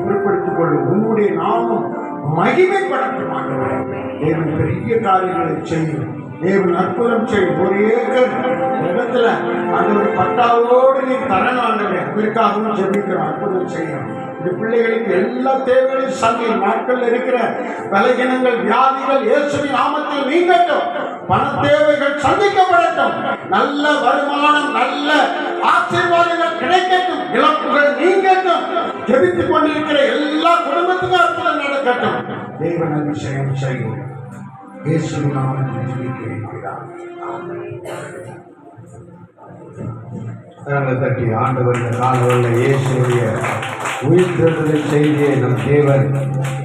பொறுப்படுத்திக் கொள்ளும். உங்களுடைய நாமம் மகிமைப்படட்டும். ஆண்டவரை தேவன் பெரிய காரியங்களை செய்யும். தேவன் அற்புதம் செய்யும். 1 ஏக்கர் இடத்துல ஆண்டவர் பட்டாவோடு நீ தரணும். ஆண்டவரை அதற்காகவும் ஜெபிக்கிறோம். அற்புதம் செய்யும். இந்த பிள்ளைகளுக்கு எல்லா தேவைகளையும் சந்தி நாட்கள் இருக்கிற பலகீனங்கள், வியாதிகள் இயேசுவின் நாமத்தில் நீங்கட்டும். பண தேவைகள் சந்திக்கப்படட்டும். நல்ல வருமானம், நல்ல ஆசீர்வாதங்கள் கிடைக்கட்டும். இழப்புகள் நீங்கட்டும். ஜெபித்துக் கொண்டிருக்கிற எல்லா குடும்பத்துக்கும் அற்புதம் நடக்கட்டும். தேவன் அபிஷேகம் செய்யும். இயேசுவின் நாமத்தில் ஜெபிக்கிறேன். கரங்களை தட்டி ஆண்டவர் இந்த காலங்களில் இயேசுடைய உயிர்த்தெழுதலின் செய்தியை நம் தேவன்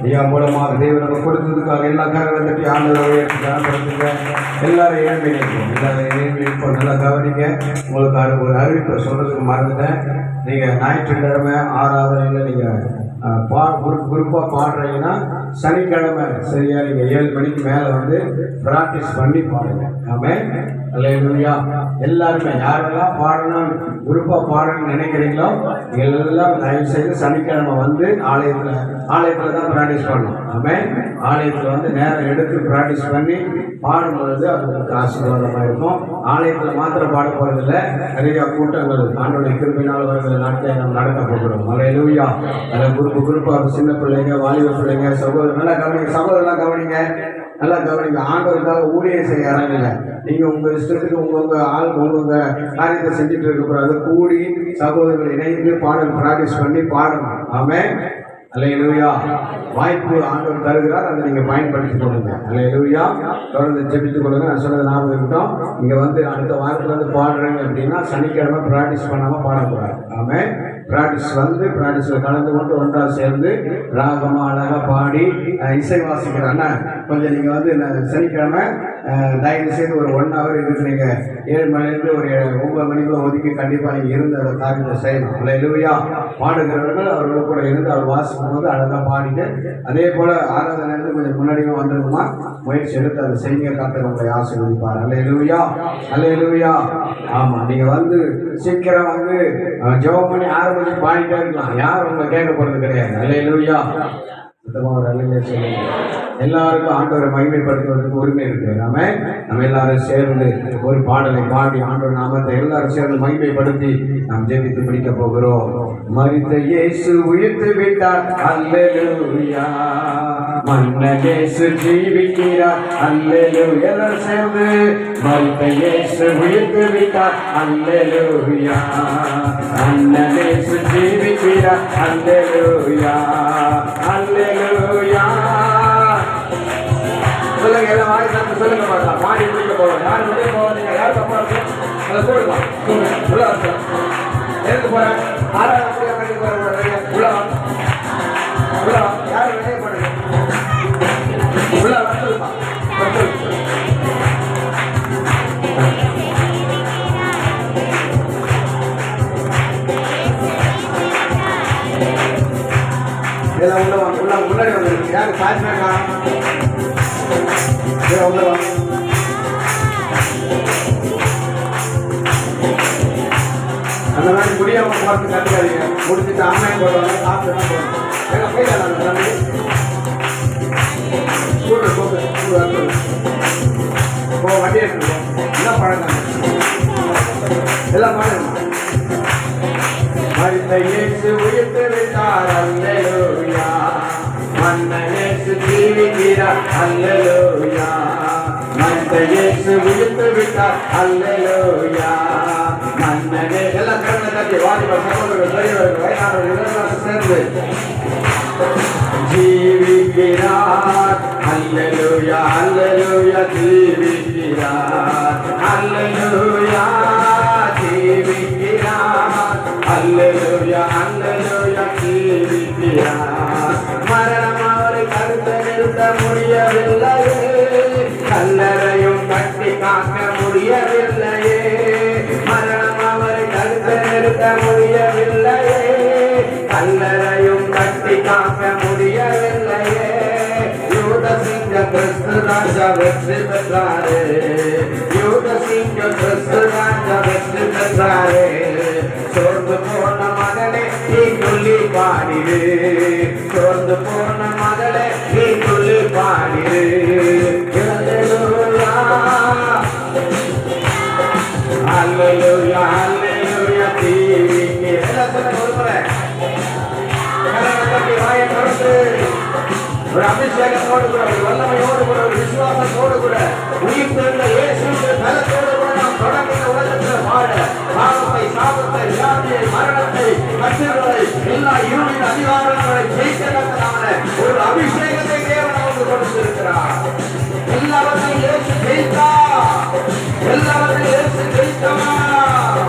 ஐயா மூலமாக தேவன் நம்ம கொடுத்ததுக்காக எல்லா கரங்களை தட்டி ஆண்டவரை கனப்படுத்துங்க. எல்லாரும் ஏழ்மையிலிருப்போம், எல்லாரும் ஏழ்மையிலிருப்போம். நல்லா கவனிங்க. உங்களுக்கு ஒரு அறிவிப்பை சொல்றதுக்கு மறந்துட்டேன். நீங்கள் ஞாயிற்றுக்கிழமை ஆராதனையில் நீங்கள் குரூப்பாக பாடுறீங்கன்னா சனிக்கிழமை சரியா நீங்கள் 7 மணிக்கு மேலே வந்து ப்ராக்டிஸ் பண்ணி பாடுங்க. ஆமென். அல்லேலூயா. எல்லாருமே யாரெல்லாம் பாடணும் குரூப்பாக பாடணும்னு நினைக்கிறீங்களோ எல்லாம் தயவு செய்து சனிக்கிழமை வந்து ஆலயத்தில் தான் ப்ராக்டிஸ் பண்ணணும். ஆமென். ஆலயத்தில் வந்து நேரம் எடுத்து ப்ராக்டிஸ் பண்ணி பாடும்பொழுது அது உங்களுக்கு ஆசீர்வாதமாக இருக்கும். ஆலயத்தில் மாத்திரம் பாட போகிறதில்ல, நிறைய கூட்டங்கள் ஆண்டோடைய கிருபையினால் வருகிற நாட்களை நம்ம நடக்க போகிறோம். அல்லேலூயா. அதில் குரூப்பாக சின்ன பிள்ளைங்க, வாலிப பிள்ளைங்க, சகோதரர் நல்லா கவனிங்க. சகோதரெல்லாம் கவனிங்க, நல்லா கவனிங்க. ஆண்டவருக்காக ஊழியம் செய்ய இறங்குங்க. நீங்கள் உங்கள் இஷ்டத்துக்கு உங்கள் காரியத்தை செஞ்சுட்டு இருக்கக்கூடாது. கூடி சகோதரர்கள் இணைந்து பாடல் ப்ராக்டிஸ் பண்ணி பாடணும். ஆமென். அல்லேலூயா. வாய்ப்பு ஆண்டவர் தருகிறார், அதை நீங்கள் பயன்படுத்திக் கொள்ளுங்க. அல்லேலூயா. தொடர்ந்து ஜெபித்துக் கொள்ளுங்க. நான் சொன்னது ஞாபகம் இருக்கட்டும். இங்கே வந்து அடுத்த வாரத்தில் வந்து பாடுறீங்க அப்படின்னா சனிக்கிழமை ப்ராக்டிஸ் பண்ணாமல் பாடக்கூடாது. ஆமென். ப்ராக்டிஸில் கலந்து கொண்டு ஒன்றாக சேர்ந்து ராகமாக அழகாக பாடி இசை வாசிக்கிறேன்னா கொஞ்சம் நீங்கள் வந்து சனிக்கிழமை தயவு செய்து ஒரு 1 hour இதுக்கு நீங்கள் 7 மணிலேருந்து ஒரு 9 மணிக்குள்ள ஒதுக்கி கண்டிப்பாக நீங்கள் இருந்து அந்த காரியத்தை செய்யணும். அல்லேலூயா. பாடுகிறவர்கள் அவர்களோட கூட இருந்து அவர் வாசிக்கும் போது அழகாக பாடிட்டு அதே போல் ஆராதனை நேரத்தில் கொஞ்சம் முன்னாடியும் வந்துருக்குமா முயற்சி எடுத்து அதை செய்ய கர்த்தர் உங்களை ஆசீர்வதிப்பார். அல்லேலூயா. அல்லேலூயா. ஆமாம், நீங்கள் வந்து சீக்கிரம் வந்து ஜெபம் பண்ணி ஆரம்பிச்சு பாடிட்டே இருக்கலாம். யாரும் உங்களை கேட்க போகிறது கிடையாது. அல்லேலூயா. ஒரு அல்லேலூயா சொல்லுங்க. எல்லாருக்கும் ஆண்டவரை மகிமைப்படுத்துவதற்கு உரிமை இருக்கு. நம்ம எல்லாரும் சேர்ந்து ஒரு பாடலை பாடி ஆண்டவர் நாமத்தை எல்லாரும் சேர்ந்து மகிமைப்படுத்தி நாம் ஜெபித்து பிடிக்க போகிறோம். மரித்த இயேசு உயிர்த்து விட்டார். அல்லேலூயா. மன்னன் இயேசு ஜீவிக்கிறார். அல்லேலூயா. எல்லாரும் சேர்ந்து மரித்த இயேசு உயிர்த்து விட்டார். அல்லேலூயா. மன்னன் இயேசு ஜீவிக்கிறார். அல்லேலூயா. அல்லேலூயா. சொல்லுங்க, எல்லாம் வாய் சாப்பிட்டு சொல்லுங்க. பார்க்கலாம் மாடி முடிக்க போவோம். யார் வெளியே போவாதீங்க. யார் தப்பா இருக்கு அதை போடுவான். உள்ள எதுக்கு போறேன்? ஆறாவது கட்டி போற உள்ள யார் வெளியே போடுங்க. உள்ள வந்துருப்பான். இதெல்லாம் உள்ள முன்னாடி வந்துருக்கு. யாரு சாய்ச்சாங்க அந்த மாதிரி முடியாம போறது கட்டுக்காதீங்க. முடிச்சுட்டு ஆன்லைன் போடுவாங்க. சாப்பிட்டு போடுவாங்க. போயிடலாம். வண்டி எடுத்துருவோம். எல்லாம் பழக்கம் எல்லாம் பழக்கம். மரித்த இயேசு உயிர்த்து விட்டார். அல்லேலூயா. மன்னன் இயேசு ஜீவிக்கிறார். அல்லேலூயா. மரித்த இயேசு உயிர்த்து விட்டார். அல்லேலூயா. மன்னன் எல்லாம் கண்ணை தட்டி வாலிபர் சகோதரர்கள் பெரியவர்கள் வயதானவர்கள் எல்லாரும் சேர்ந்து ஜீவிக்கிறார். அல்லேலூயா. அல்லேலூயா. ஜீவிக்கிறார். அல்லேலூயா. ஜீவிக்கிறார். அல்லேலூயா. அல்லேலூயா. ஜீவிக்கிறார். மரணம் அவரை தடுத்து நிறுத்த முடியவில்லையே. கல்லறையும் கட்டி காக்க முடியவில்லையே. மரணம் அவரை தடுத்து நிறுத்த முடியவில்லையே. கல்லறையும் கட்டி காக்க முடியவில்லையே. யூத சிங்க கிறிஸ்து ராஜா வெற்றி பெற்றாரே. யூத சிங்க கிறிஸ்து ராஜா வெற்றி பெற்றாரே. சோர்ந்து போன மகனே நீ சொல்லி பாடிடு. சோர்ந்து போன மகளே நீ சொல்லி பாடிடு. அல்லேலூயா. அல்லேலூயா. அல்லேலூயா. தீவிக்கு எல்லாம் சொல்லுங்க ஒரு முறை. வாயை தொடர்ந்து ஒரு அபிஷேகத்தோடு கூட ஒரு வல்லமையோடு கூட ஒரு விசுவாசத்தோடு கூட உயிர் தெரிந்த இயேசுவின் பலத்தோடு கூட நாம் தொடர்ந்து உலகத்தில் வாழ பாவத்தை, சாபத்தை, வியாதியை, மரணத்தை, கஷ்டங்களை, எல்லா இருளின் அதிகாரங்களை ஜெயிக்கத்தக்கதான ஒரு அபிஷேகத்தை தேவன் நமக்கு கொடுத்திருக்கிறார். எல்லாவற்றையும் இயேசு ஜெயித்தார். எல்லாவற்றையும் இயேசு ஜெயித்தார்.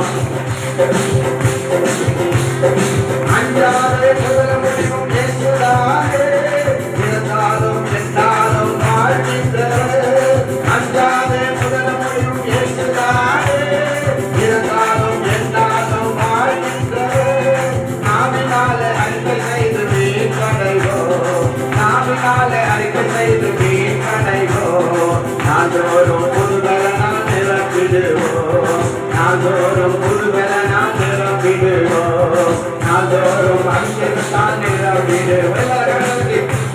அலைந்து மீட்படைவோம். நாள்தோறும் புதுபலனால் நிரப்பிடுவோம். நாள்தோறும் புதுபலனால் நிரப்பிடுவோம். நாள்தோறும் அபிஷேகத்தால் நிரப்பிடுவோம்.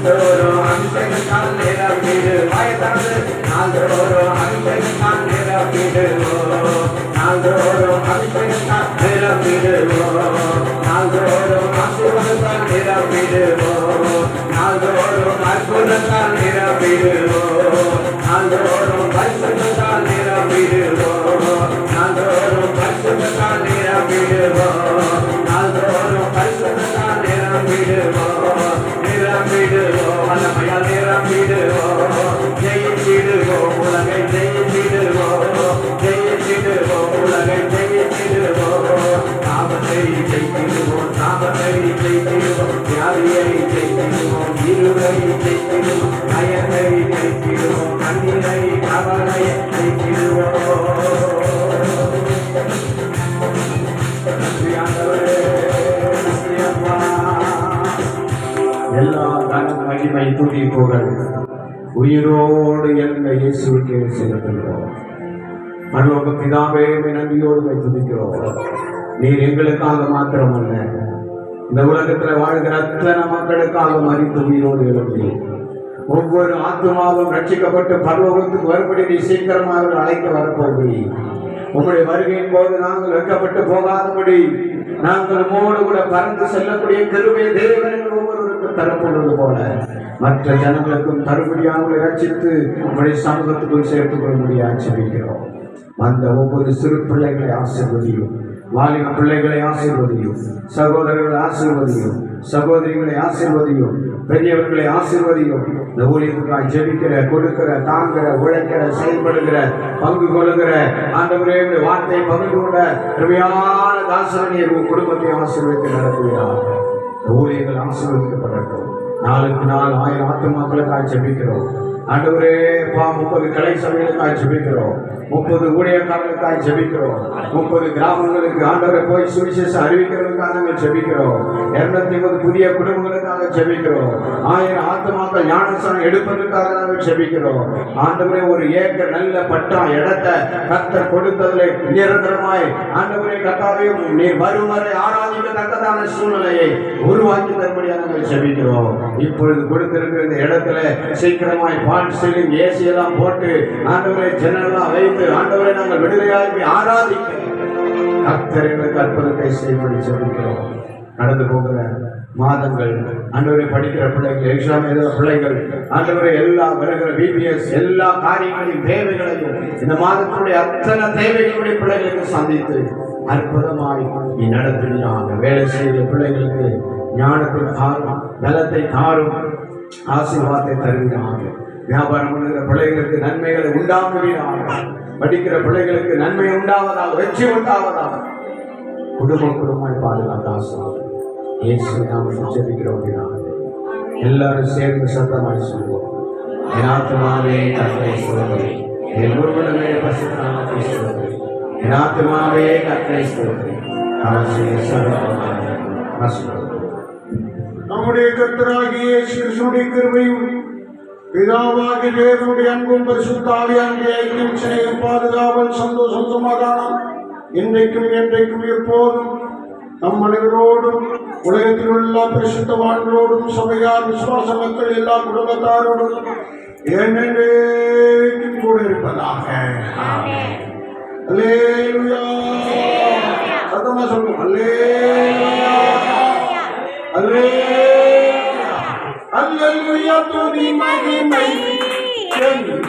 தோறும் அபிஷேகத்தால் நிரப்பிடுவோம். நாள்தோறும் அபிஷேகத்தால் நிரப்பிடுவோம். நாள்தோறும் அபிஷேகத்தால் நிரப்பிடுவோம். நாள்தோறும் ஆசீர்வாதத்தால் நிரப்பிடுவோம். நாள்தோறும் அற்புதத்தால் நிரப்பிடுவோம். நாள்தோறும் பரிசுத்தத்தால் நிரப்பிடுவோம். நாள்தோறும் பரிசுத்தத்தால் நிரப்பிடுவோம். நாள்தோறும் பரிசுத்தத்தால் நிரப்பிடுவோம். நிரம்பிடுவோம். வல்லமையால் நிரம்பிடுவோம். ஜெயிச்சிடுவோம். உலகை ஜெயிச்சிடுவோம். ஜெயிச்சிடுவோம். உலகை ஜெயிச்சிடுவோம். தாபத்தை ஜெயிச்சிடுவோம். தாபத்தை ஜெயிச்சிடுவோம். வியாதியை ஜெயிச்சிடுவோம். இருளை ஜெயிச்சிடுவோம். பயனை ஜெயிச்சிடுவோம். கண்ணீரை கவலையை ஜெயிச்சிடுவோம். நன்றி ஆண்டவரே, நன்றி அப்பா. எல்லா கனம் மகிமை துதி புகழ் உயிரோடு எழுந்த இயேசுவுக்கே செலுத்துகிறோம். பரலோக பிதாவே, நன்றியோடு துதிக்கிறோம். நீர் எங்களுக்காக மாத்திரமல்ல, இந்த உலகத்தில் வாழ்கிற அத்தனை மக்களுக்காக மரித்து உயிரோடு எழுதி ஒவ்வொரு ஆத்மாவும் ரட்சிக்கப்பட்டு பரலோகத்துக்கு வரும்படி நீ சீக்கிரமாக அழைக்க வரப்போகிறீர். உங்களுடைய வருகையின் போது நாங்கள் வெட்கப்பட்டு போகாதபடி நாங்கள் உம்மோடு கூட பறந்து செல்லக்கூடிய கிருபை தேவர்கள் ஒவ்வொருவருக்கும் தரப்படுவது போல மற்ற ஜனங்களுக்கும் தருபடியாக ரட்சித்து உங்களுடைய சமூகத்துக்குள் சேர்த்துக் கொள்ளும்படியாக ஆட்சேபிக்கிறோம். அந்த ஒவ்வொரு சிறு பிள்ளைகளை ஆசீர்வதியும், வாலிப பிள்ளைகளை ஆசீர்வதியும், சகோதரர்களை ஆசீர்வதியும், சகோதரிகளை ஆசீர்வதியும், பெரியவர்களை ஆசீர்வதியும். இந்த ஊழியத்துக்காக ஜெபிக்கிற, கொடுக்கிற, தாங்குகிற, உழைக்கிற, செயல்படுகிற, பங்கு கொள்ளுகிற ஆண்டவரே, வார்த்தையை பகிர்ந்து கொண்ட கருமையான தாசரணியர் குடும்பத்தை ஆசீர்வதித்து நடத்துகிறார். ஊழியர்கள் ஆசீர்வதிக்கப்படட்டும். நாளுக்கு நாள் 1000 ஆத்துமாக்களுக்காக ஜெபிக்கிறோம். ஆண்டவரே, 30 கலை சபைகளுக்காக ஜெபிக்கிறோம். 30 ஊழியக்காரர்களுக்காக ஜெபிக்கிறோம். 30 கிராமங்களுக்கு ஆண்டவரை போய் சுவிசேஷம் அறிவிக்கிறதுக்காக நாங்கள் ஜெபிக்கிறோம். 250 புதிய குடும்பங்களுக்காக ஜெபிக்கிறோம். 1000 ஆத்துமாக்கள் ஞானஸ்நானம் எடுப்பதற்காக நாங்கள் ஜெபிக்கிறோம். ஆண்டவரே, ஒரு ஏக்கர் நல்ல பட்டா இடத்தை கர்த்தர் கொடுத்ததிலே நிரந்தரமாய் ஆண்டவரே கர்த்தாவே நீர் வரும் வரை ஆராதிக்கத்தக்கதான சூழ்நிலையை உருவாக்கி தரும்படியாக நாங்கள் ஜெபிக்கிறோம். இப்பொழுது கொடுத்திருக்கிற இந்த இடத்துல சீக்கிரமாய் பால் சீலிங் ஏசி எல்லாம் போட்டு ஆண்டவரை ஜன்னலாம் வைத்து ஆண்டவரை நாங்கள் விடுதலையாகி ஆராதிக்க கர்த்தர் எங்களுக்கு அற்புதத்தை செய்யும்படி ஜெபிக்கிறோம். நடந்து போகிற மாதங்கள் ஆண்டவரை படிக்கிற பிள்ளைகள், எக்ஸாம் எழுதுகிற பிள்ளைகள், ஆண்டவரை எல்லா வருகிற பிபிஎஸ் எல்லா காரியங்களையும் தேவைகளையும் இந்த மாதத்தினுடைய அத்தனை தேவைகளுடைய பிள்ளைகளுக்கு சந்தித்து அற்புதமாய் நீ நடத்துவீராக. வேலை செய்கிற பிள்ளைகளுக்கு ஞானத்தை தாரும், பலத்தை தாரும், ஆசீர்வாதத்தை தருவீராக. வியாபாரம் பண்ணுகிற பிள்ளைகளுக்கு நன்மைகளை உண்டாக்குவீராக. படிக்கிற பிள்ளைகளுக்கு நன்மை உண்டாவதாக, வெற்றி உண்டாவதாக. குடும்பமாய் பாதுகாத்து இயேசு நாமத்தில் ஜெபிக்கிறோம். எல்லாரும் சேர்ந்து சத்தமாய் சொல்வோம். என் ஆத்துமாவே கர்த்தரை ஸ்தோத்திரி, என் முழுவதுமே பரிசுத்த நாமத்தை ஸ்தோத்திரி. என் ஆத்துமாவே கர்த்தரை ஸ்தோத்திரி, அவர் செய்த சகல உபகாரங்களையும். நம்முடைய கர்த்தராகிய இயேசு கிறிஸ்துவின் கிருபையும் பிதாவாகிய தேவனுடைய அன்பும் பரிசுத்த ஆவியானவருடைய ஐக்கியம், சிநேகம், பாதுகாவல், சந்தோஷம், சமாதானம் இன்றைக்கும் என்றைக்கும் எப்போதும் நம் அனைவரோடும் உலகத்தில் உள்ள பரிசுத்தவான்களோடும் சபையார் விசுவாச மக்கள் எல்லா குடும்பத்தாரோடும் என்றென்றைக்கும் கூட இருப்பதாக. அல்லேலூயா. சத்தமா சொல்லுங்க. அல்லேலூயா, அல்லேலூயா, அல்லேலூயா. துதி மகிமை என்றும்